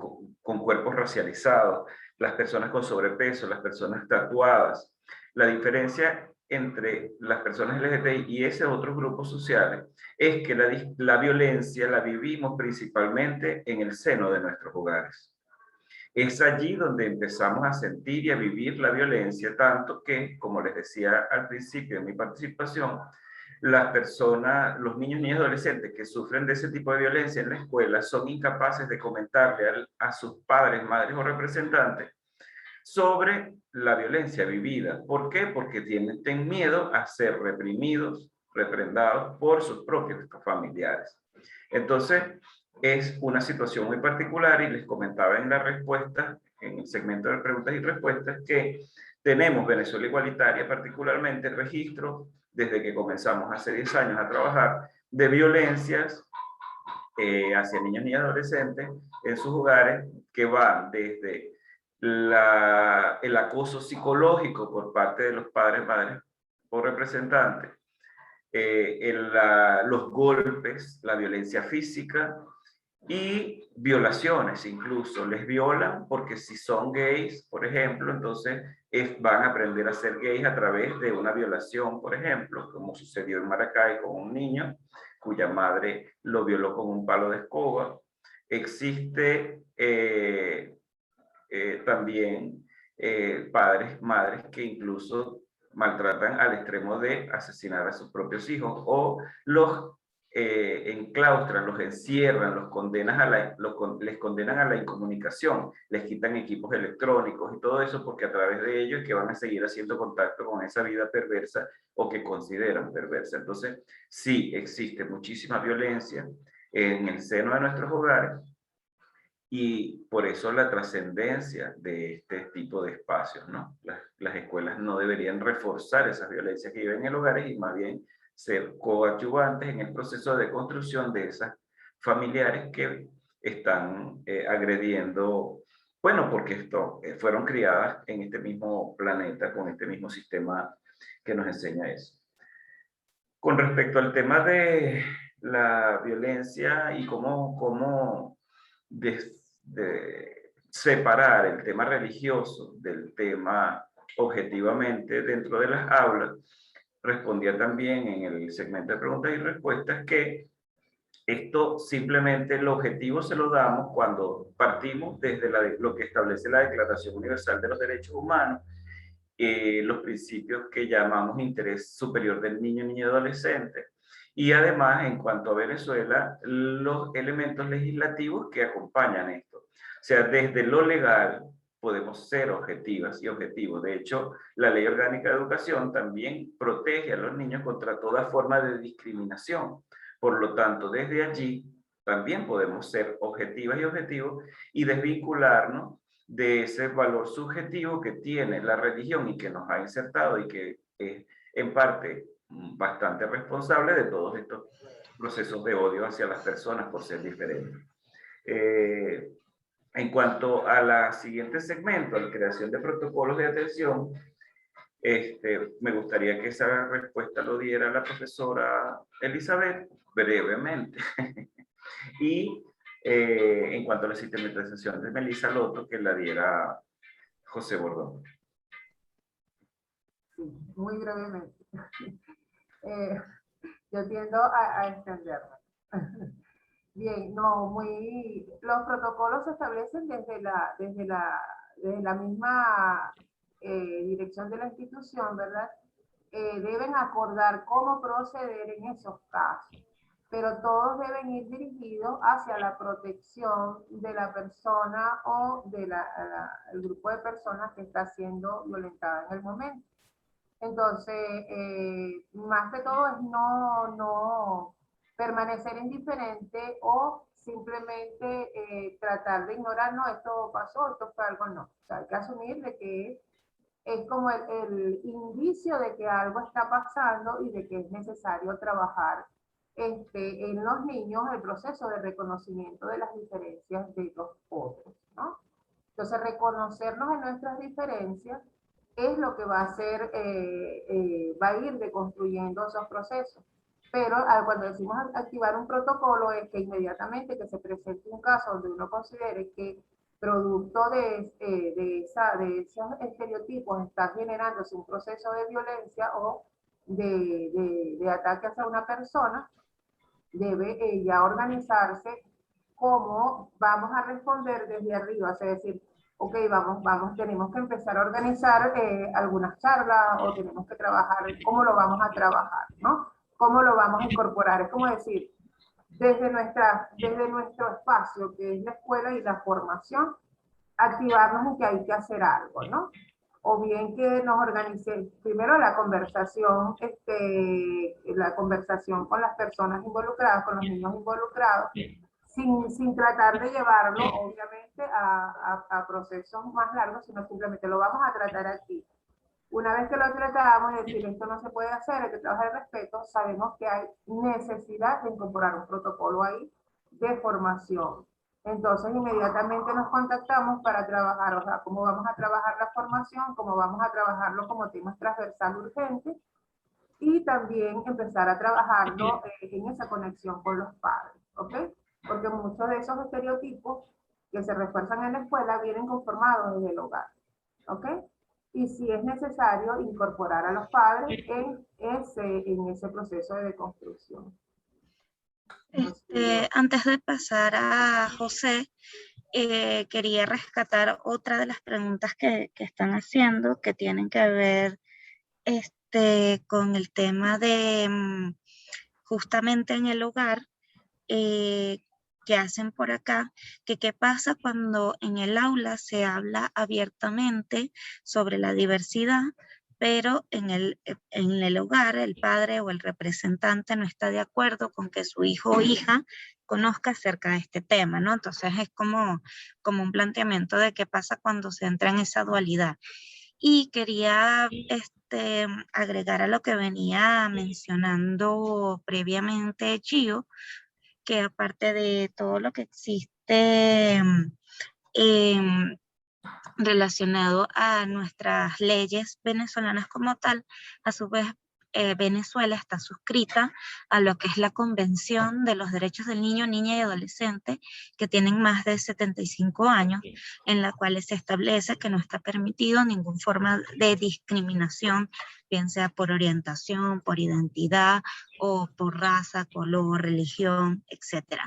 S2: con cuerpos racializados, las personas con sobrepeso, las personas tatuadas, la diferencia entre las personas LGBTI y esos otros grupos sociales es que la violencia la vivimos principalmente en el seno de nuestros hogares. Es allí donde empezamos a sentir y a vivir la violencia, tanto que, como les decía al principio de mi participación, las personas, los niños, niñas y adolescentes que sufren de ese tipo de violencia en la escuela son incapaces de comentarle a sus padres, madres o representantes sobre la violencia vivida. ¿Por qué? Porque tienen miedo a ser reprimidos, reprendados por sus propios familiares. Entonces, es una situación muy particular y les comentaba en la respuesta, en el segmento de preguntas y respuestas, que tenemos Venezuela Igualitaria particularmente registro desde que comenzamos hace 10 años a trabajar de violencias hacia niños y adolescentes en sus hogares, que van desde el acoso psicológico por parte de los padres, madres o representante, los golpes, la violencia física y violaciones incluso. Les violan porque si son gays, por ejemplo, entonces van a aprender a ser gays a través de una violación, por ejemplo, como sucedió en Maracay con un niño cuya madre lo violó con un palo de escoba. Existe también padres, madres que incluso maltratan al extremo de asesinar a sus propios hijos o los enclaustran, los encierran, los condenan les condenan a la incomunicación, les quitan equipos electrónicos y todo eso porque a través de ellos es que van a seguir haciendo contacto con esa vida perversa o que consideran perversa. Entonces, sí, existe muchísima violencia en el seno de nuestros hogares. Y por eso la trascendencia de este tipo de espacios, ¿no? Las escuelas no deberían reforzar esas violencias que viven en el hogar y más bien ser coadyuvantes en el proceso de construcción de esas familiares que están agrediendo, bueno, porque fueron criadas en este mismo planeta, con este mismo sistema que nos enseña eso. Con respecto al tema de la violencia y cómo de separar el tema religioso del tema objetivamente dentro de las aulas, respondía también en el segmento de preguntas y respuestas que esto simplemente el objetivo se lo damos cuando partimos desde lo que establece la Declaración Universal de los Derechos Humanos, los principios que llamamos interés superior del niño, niña y adolescente. Y además, en cuanto a Venezuela, los elementos legislativos que acompañan esto. O sea, desde lo legal podemos ser objetivas y objetivos. De hecho, la Ley Orgánica de Educación también protege a los niños contra toda forma de discriminación. Por lo tanto, desde allí también podemos ser objetivas y objetivos y desvincularnos de ese valor subjetivo que tiene la religión y que nos ha insertado y que es en parte bastante responsable de todos estos procesos de odio hacia las personas por ser diferentes. En cuanto a la siguiente segmento, la creación de protocolos de atención, me gustaría que esa respuesta lo diera la profesora Elizabeth brevemente. Y en cuanto a la sistematización de Melissa Loto, que la diera José Bordón.
S3: Sí, muy brevemente. Yo tiendo a extenderme. Bien, no, los protocolos se establecen desde la misma dirección de la institución, ¿verdad? Deben acordar cómo proceder en esos casos, pero todos deben ir dirigidos hacia la protección de la persona o del grupo de personas que está siendo violentada en el momento. Entonces, más que todo es no permanecer indiferente o simplemente tratar de ignorar, no, esto pasó, esto fue algo, no. O sea, hay que asumir de que es como el indicio de que algo está pasando y de que es necesario trabajar en los niños el proceso de reconocimiento de las diferencias de los otros, ¿no? Entonces, reconocernos en nuestras diferencias es lo que va a hacer, va a ir deconstruyendo esos procesos. Pero cuando decimos activar un protocolo es que inmediatamente que se presente un caso donde uno considere que producto de esos estereotipos está generándose un proceso de violencia o de ataque hacia una persona, debe ya organizarse cómo vamos a responder desde arriba, es decir, ok, tenemos que empezar a organizar algunas charlas o tenemos que trabajar, cómo lo vamos a trabajar, ¿no? ¿Cómo lo vamos a incorporar? Es como decir, desde nuestro espacio, que es la escuela y la formación, activarnos en que hay que hacer algo, ¿no? O bien que nos organicen primero la conversación con las personas involucradas, con los niños involucrados, sin tratar de llevarlo, obviamente, a procesos más largos, sino simplemente lo vamos a tratar aquí. Una vez que lo tratamos, es decir, esto no se puede hacer, hay que trabajar el respeto, sabemos que hay necesidad de incorporar un protocolo ahí de formación. Entonces, inmediatamente nos contactamos para trabajar, o sea, cómo vamos a trabajar la formación, cómo vamos a trabajarlo como temas transversal urgente, y también empezar a trabajarlo en esa conexión con los padres, ¿ok? Porque muchos de esos estereotipos que se refuerzan en la escuela vienen conformados desde el hogar, ¿ok? Y si es necesario incorporar a los padres en ese proceso de deconstrucción.
S4: Antes de pasar a José, quería rescatar otra de las preguntas que están haciendo, que tienen que ver con el tema de justamente en el hogar, que hacen por acá, que qué pasa cuando en el aula se habla abiertamente sobre la diversidad, pero en el hogar el padre o el representante no está de acuerdo con que su hijo o hija conozca acerca de este tema, ¿no? Entonces es como un planteamiento de qué pasa cuando se entra en esa dualidad. Y quería agregar a lo que venía mencionando previamente Gio, que aparte de todo lo que existe relacionado a nuestras leyes venezolanas como tal, a su vez Venezuela está suscrita a lo que es la Convención de los Derechos del Niño, Niña y Adolescente, que tienen más de 75 años, en la cual se establece que no está permitido ninguna forma de discriminación, bien sea por orientación, por identidad o por raza, color, religión, etc.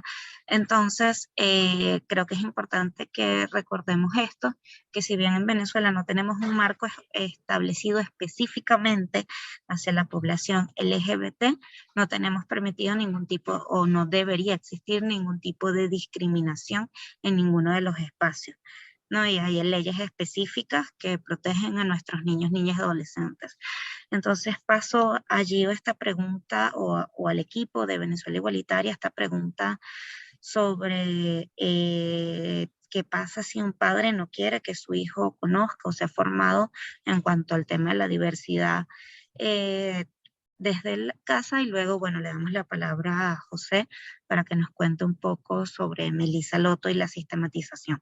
S4: Entonces, creo que es importante que recordemos esto, que si bien en Venezuela no tenemos un marco establecido específicamente hacia la población LGBT, no tenemos permitido ningún tipo, o no debería existir ningún tipo de discriminación en ninguno de los espacios, ¿no? Y hay leyes específicas que protegen a nuestros niños, niñas y adolescentes. Entonces paso allí esta pregunta, o al equipo de Venezuela Igualitaria, esta pregunta sobre qué pasa si un padre no quiere que su hijo conozca o sea formado en cuanto al tema de la diversidad desde la casa. Y luego, bueno, le damos la palabra a José para que nos cuente un poco sobre Melissa Loto y la sistematización.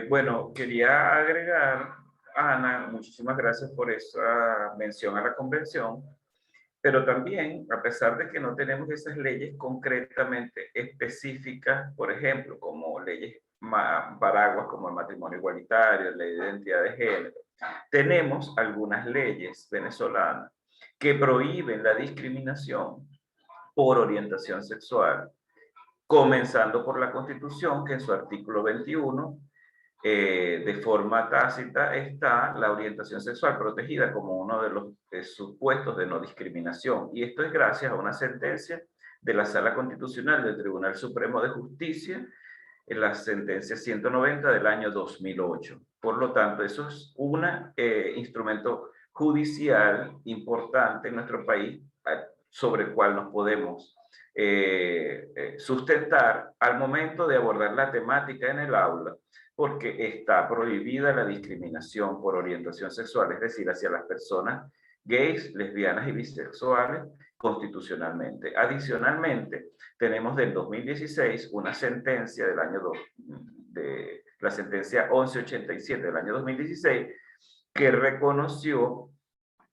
S2: Bueno, quería agregar, Ana, muchísimas gracias por esa mención a la convención, pero también, a pesar de que no tenemos esas leyes concretamente específicas, por ejemplo, como leyes paraguas como el matrimonio igualitario, la ley de identidad de género, tenemos algunas leyes venezolanas que prohíben la discriminación por orientación sexual, comenzando por la Constitución, que en su artículo 21 de forma tácita está la orientación sexual protegida como uno de los supuestos de no discriminación. Y esto es gracias a una sentencia de la Sala Constitucional del Tribunal Supremo de Justicia, en la sentencia 190 del año 2008. Por lo tanto, eso es un instrumento judicial importante en nuestro país sobre el cual nos podemos sustentar al momento de abordar la temática en el aula, porque está prohibida la discriminación por orientación sexual, es decir, hacia las personas gays, lesbianas y bisexuales constitucionalmente. Adicionalmente, tenemos del 2016 una sentencia del año de la sentencia 1187 del año 2016 que reconoció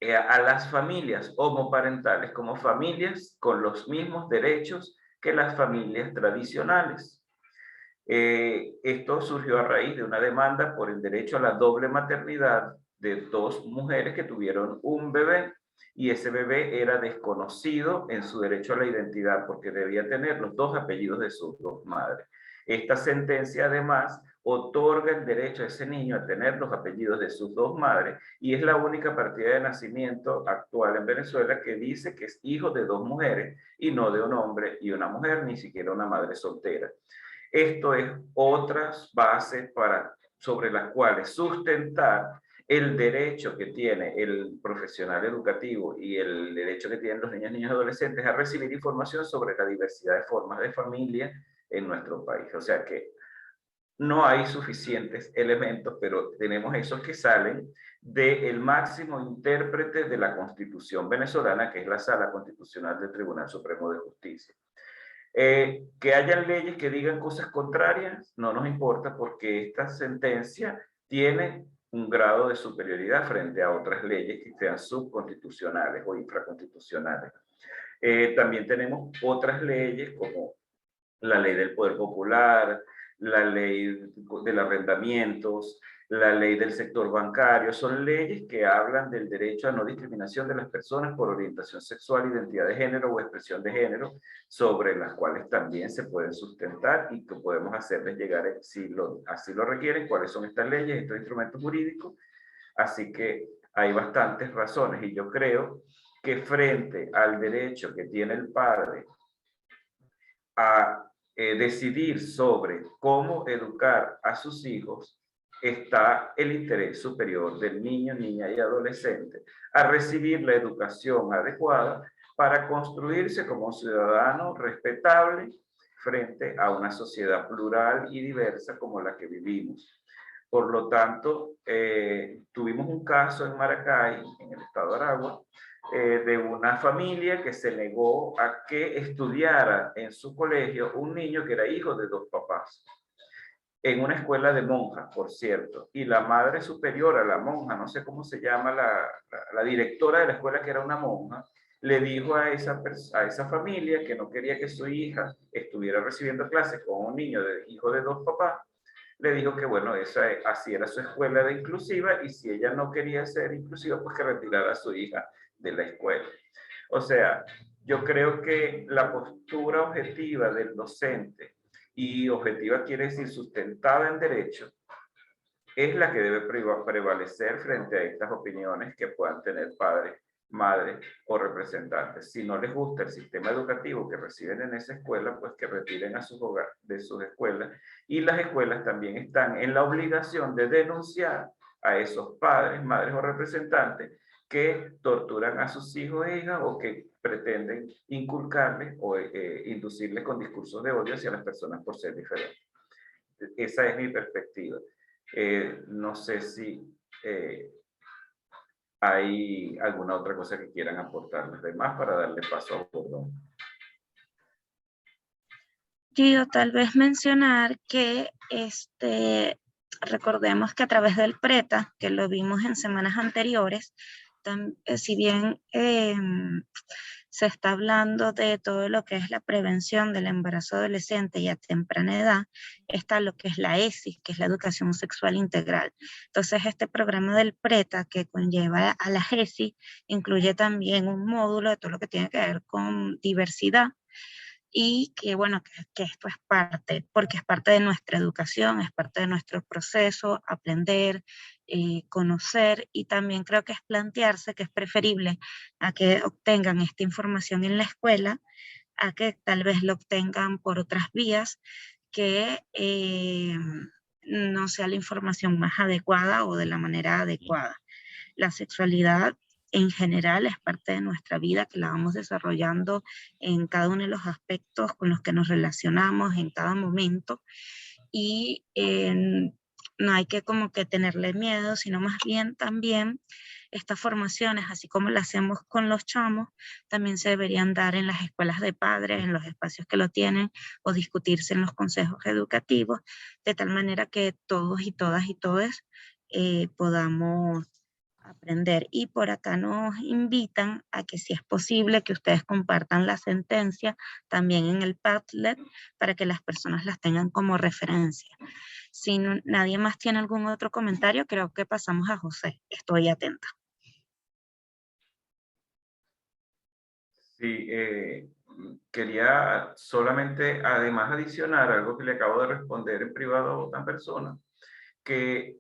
S2: a las familias homoparentales como familias con los mismos derechos que las familias tradicionales. Esto surgió a raíz de una demanda por el derecho a la doble maternidad de dos mujeres que tuvieron un bebé, y ese bebé era desconocido en su derecho a la identidad porque debía tener los dos apellidos de sus dos madres. Esta sentencia además otorga el derecho a ese niño a tener los apellidos de sus dos madres, y es la única partida de nacimiento actual en Venezuela que dice que es hijo de dos mujeres y no de un hombre y una mujer, ni siquiera una madre soltera. Esto es otras bases sobre las cuales sustentar el derecho que tiene el profesional educativo y el derecho que tienen los niños, niñas y adolescentes a recibir información sobre la diversidad de formas de familia en nuestro país. O sea que no hay suficientes elementos, pero tenemos esos que salen del máximo intérprete de la Constitución venezolana, que es la Sala Constitucional del Tribunal Supremo de Justicia. Que hayan leyes que digan cosas contrarias no nos importa, porque esta sentencia tiene un grado de superioridad frente a otras leyes que sean subconstitucionales o infraconstitucionales. También tenemos otras leyes como la ley del poder popular, la ley de arrendamientos, la ley del sector bancario. Son leyes que hablan del derecho a no discriminación de las personas por orientación sexual, identidad de género o expresión de género, sobre las cuales también se pueden sustentar y que podemos hacerles llegar, si así lo requieren, cuáles son estas leyes, estos instrumentos jurídicos. Así que hay bastantes razones y yo creo que frente al derecho que tiene el padre a decidir sobre cómo educar a sus hijos, está el interés superior del niño, niña y adolescente a recibir la educación adecuada para construirse como un ciudadano respetable frente a una sociedad plural y diversa como la que vivimos. Por lo tanto, tuvimos un caso en Maracay, en el estado de Aragua, de una familia que se negó a que estudiara en su colegio un niño que era hijo de dos papás, en una escuela de monjas, por cierto, y la madre superiora, la monja, no sé cómo se llama, la directora de la escuela, que era una monja, le dijo a esa familia que no quería que su hija estuviera recibiendo clases con un niño hijo de dos papás. Le dijo que bueno, así era su escuela de inclusiva, y si ella no quería ser inclusiva, pues que retirara a su hija de la escuela. O sea, yo creo que la postura objetiva del docente, y objetiva quiere decir sustentada en derecho, es la que debe prevalecer frente a estas opiniones que puedan tener padres, madres o representantes. Si no les gusta el sistema educativo que reciben en esa escuela, pues que retiren a sus hogares de sus escuelas, y las escuelas también están en la obligación de denunciar a esos padres, madres o representantes que torturan a sus hijos e hijas o que pretenden inculcarles o inducirles con discursos de odio hacia las personas por ser diferentes. Esa es mi perspectiva. No sé si hay alguna otra cosa que quieran aportar los demás para darle paso a Gordon.
S4: Yo tal vez mencionar que recordemos que a través del PRETA, que lo vimos en semanas anteriores, si bien se está hablando de todo lo que es la prevención del embarazo adolescente y a temprana edad, está lo que es la ESI, que es la educación sexual integral. Entonces, este programa del PRETA, que conlleva a la ESI, incluye también un módulo de todo lo que tiene que ver con diversidad, y que bueno, que esto es parte, porque es parte de nuestra educación, es parte de nuestro proceso, aprender, conocer, y también creo que es plantearse que es preferible a que obtengan esta información en la escuela, a que tal vez lo obtengan por otras vías que no sea la información más adecuada o de la manera adecuada. La sexualidad en general es parte de nuestra vida, que la vamos desarrollando en cada uno de los aspectos con los que nos relacionamos en cada momento, y no hay que como que tenerle miedo, sino más bien también estas formaciones, así como las hacemos con los chamos, también se deberían dar en las escuelas de padres, en los espacios que lo tienen, o discutirse en los consejos educativos, de tal manera que todos y todas y todes podamos aprender. Y por acá nos invitan a que, si es posible, que ustedes compartan la sentencia también en el Padlet para que las personas las tengan como referencia. Si nadie más tiene algún otro comentario, creo que pasamos a José. Estoy atenta.
S2: Sí, quería solamente además adicionar algo que le acabo de responder en privado a otra persona, que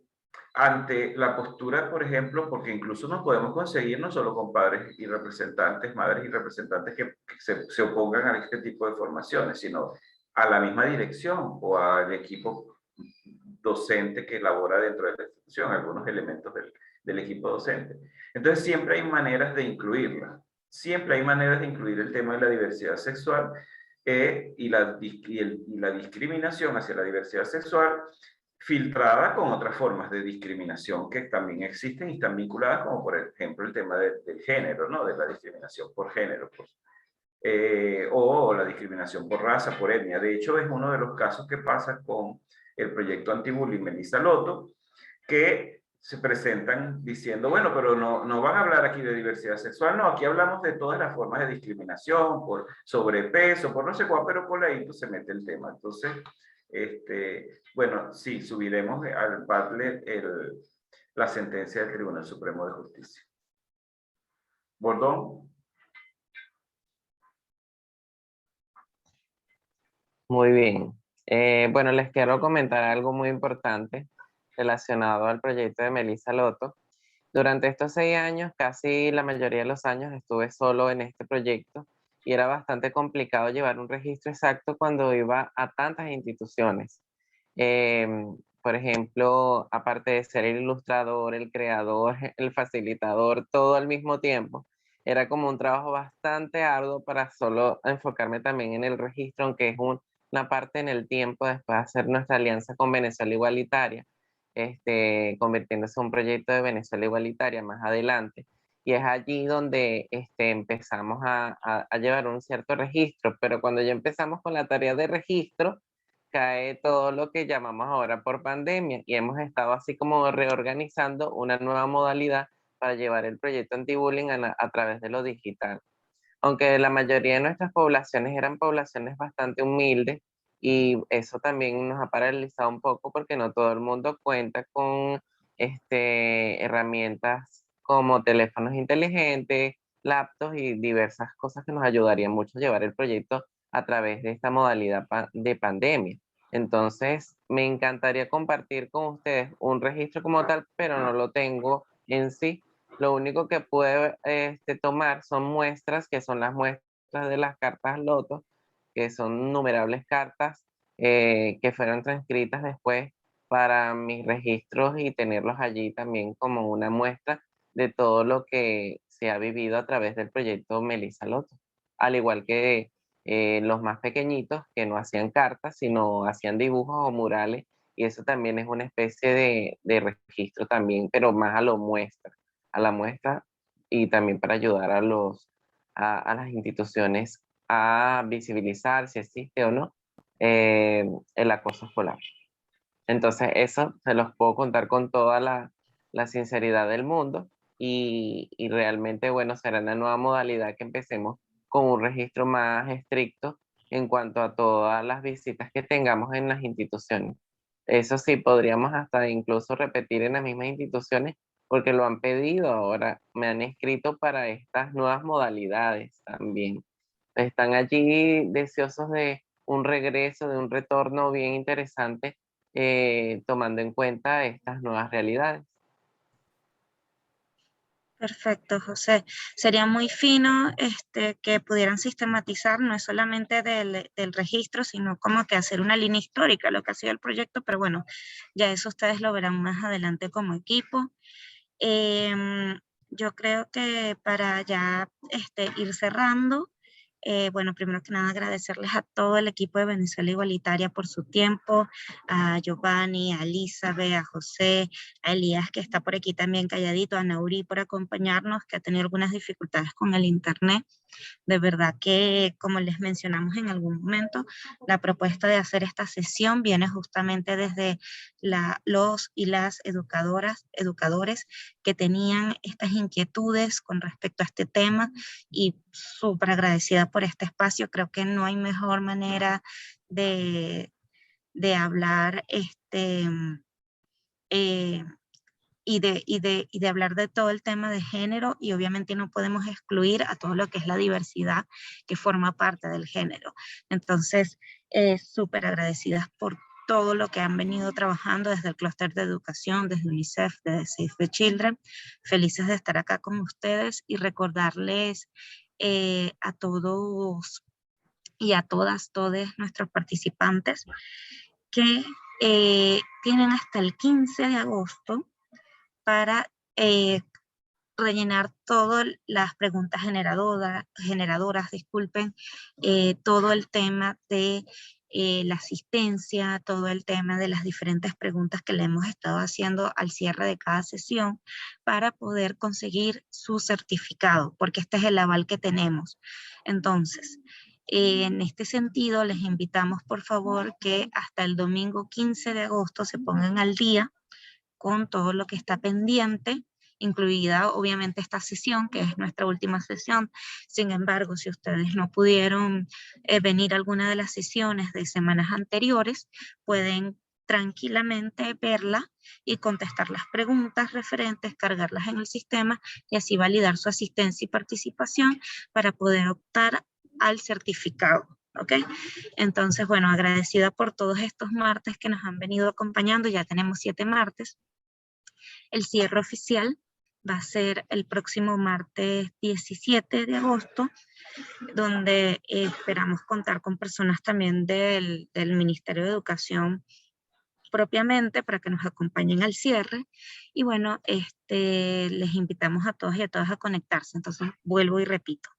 S2: ante la postura, por ejemplo, porque incluso nos podemos conseguir no solo con padres y representantes, madres y representantes que se opongan a este tipo de formaciones, sino a la misma dirección o al equipo docente que elabora dentro de la institución, algunos elementos del equipo docente. Entonces siempre hay maneras de incluirla, siempre hay maneras de incluir el tema de la diversidad sexual y la discriminación hacia la diversidad sexual, filtrada con otras formas de discriminación que también existen y están vinculadas, como por ejemplo el tema del género, ¿no? De la discriminación por género, pues. O la discriminación por raza, por etnia. De hecho, es uno de los casos que pasa con el proyecto anti-bullying Melissa Loto, que se presentan diciendo, bueno, pero no van a hablar aquí de diversidad sexual, no, aquí hablamos de todas las formas de discriminación, por sobrepeso, por no sé cuál, pero por ahí se mete el tema. Entonces, bueno, sí, subiremos al Padlet la sentencia del Tribunal Supremo de Justicia. Bordón.
S5: Muy bien. Bueno, les quiero comentar algo muy importante relacionado al proyecto de Melissa Loto. Durante estos 6 años, casi la mayoría de los años estuve solo en este proyecto y era bastante complicado llevar un registro exacto cuando iba a tantas instituciones. Por ejemplo, aparte de ser el ilustrador, el creador, el facilitador, todo al mismo tiempo, era como un trabajo bastante arduo para solo enfocarme también en el registro, aunque es una parte en el tiempo después de hacer nuestra alianza con Venezuela Igualitaria, convirtiéndose en un proyecto de Venezuela Igualitaria más adelante. Y es allí donde empezamos a llevar un cierto registro, pero cuando ya empezamos con la tarea de registro, cae todo lo que llamamos ahora por pandemia y hemos estado así como reorganizando una nueva modalidad para llevar el proyecto anti-bullying a través de lo digital. Aunque la mayoría de nuestras poblaciones eran poblaciones bastante humildes y eso también nos ha paralizado un poco porque no todo el mundo cuenta con herramientas como teléfonos inteligentes, laptops y diversas cosas que nos ayudarían mucho a llevar el proyecto a través de esta modalidad de pandemia. Entonces, me encantaría compartir con ustedes un registro como tal, pero no lo tengo en sí. Lo único que puede tomar son muestras, que son las muestras de las cartas loto, que son innumerables cartas que fueron transcritas después para mis registros y tenerlos allí también como una muestra de todo lo que se ha vivido a través del proyecto Melissa Loto. Al igual que los más pequeñitos que no hacían cartas, sino hacían dibujos o murales, y eso también es una especie de registro también, pero más a la muestra y también para ayudar a las instituciones a visibilizar si existe o no el acoso escolar. Entonces eso se los puedo contar con toda la sinceridad del mundo y realmente, bueno, será una nueva modalidad que empecemos con un registro más estricto en cuanto a todas las visitas que tengamos en las instituciones. Eso sí, podríamos hasta incluso repetir en las mismas instituciones porque lo han pedido ahora, me han escrito para estas nuevas modalidades también. Están allí deseosos de un regreso, de un retorno bien interesante, tomando en cuenta estas nuevas realidades.
S4: Perfecto, José. Sería muy fino que pudieran sistematizar, no es solamente del registro, sino como que hacer una línea histórica, lo que ha sido el proyecto, pero bueno, ya eso ustedes lo verán más adelante como equipo. Yo creo que para ya ir cerrando, bueno, primero que nada agradecerles a todo el equipo de Venezuela Igualitaria por su tiempo, a Giovanni, a Elizabeth, a José, a Elías que está por aquí también calladito, a Nauri por acompañarnos, que ha tenido algunas dificultades con el internet. De verdad que, como les mencionamos en algún momento, la propuesta de hacer esta sesión viene justamente desde los y las educadores que tenían estas inquietudes con respecto a este tema y súper agradecida por este espacio. Creo que no hay mejor manera de hablar y de hablar de todo el tema de género, y obviamente no podemos excluir a todo lo que es la diversidad que forma parte del género. Entonces, súper agradecidas por todo lo que han venido trabajando desde el clúster de educación, desde UNICEF, desde Save the Children. Felices de estar acá con ustedes y recordarles a todos y a todos nuestros participantes que tienen hasta el 15 de agosto para rellenar todas las preguntas generadoras, disculpen, todo el tema de la asistencia, todo el tema de las diferentes preguntas que le hemos estado haciendo al cierre de cada sesión para poder conseguir su certificado, porque este es el aval que tenemos. Entonces, en este sentido, les invitamos por favor que hasta el domingo 15 de agosto se pongan al día con todo lo que está pendiente, incluida obviamente esta sesión, que es nuestra última sesión. Sin embargo, si ustedes no pudieron venir a alguna de las sesiones de semanas anteriores, pueden tranquilamente verla y contestar las preguntas referentes, cargarlas en el sistema y así validar su asistencia y participación para poder optar al certificado. ¿Ok? Entonces, bueno, agradecida por todos estos martes que nos han venido acompañando. Ya tenemos 7 martes. El cierre oficial va a ser el próximo martes 17 de agosto, donde esperamos contar con personas también del Ministerio de Educación propiamente para que nos acompañen al cierre. Y bueno, les invitamos a todos y a todas a conectarse. Entonces, vuelvo y repito.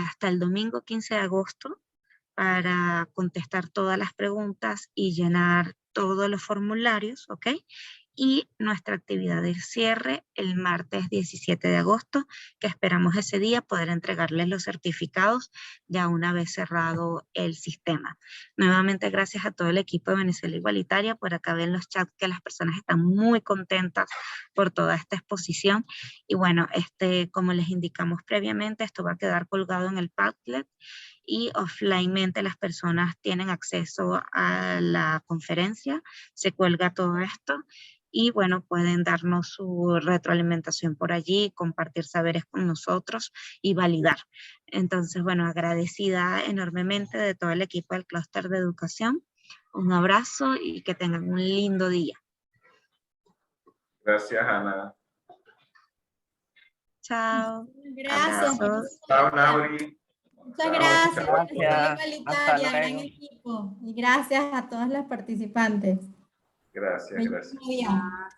S4: Hasta el domingo 15 de agosto para contestar todas las preguntas y llenar todos los formularios, ¿ok? Y nuestra actividad de cierre el martes 17 de agosto, que esperamos ese día poder entregarles los certificados ya una vez cerrado el sistema. Nuevamente gracias a todo el equipo de Venezuela Igualitaria. Por acá ven los chats que las personas están muy contentas por toda esta exposición. Y bueno, como les indicamos previamente, esto va a quedar colgado en el Padlet y offlinemente las personas tienen acceso a la conferencia, se cuelga todo esto y bueno, pueden darnos su retroalimentación por allí, compartir saberes con nosotros y validar. Entonces, bueno, agradecida enormemente de todo el equipo del Clúster de Educación. Un abrazo y que tengan un lindo día.
S2: Gracias, Ana.
S4: Chao.
S1: Gracias.
S2: Chao, Nauri.
S1: Muchas gracias.
S5: Gracias. Hasta
S1: Gran
S5: luego.
S1: equipo. Y gracias a todos los participantes.
S2: Gracias, gracias.
S1: Buen día.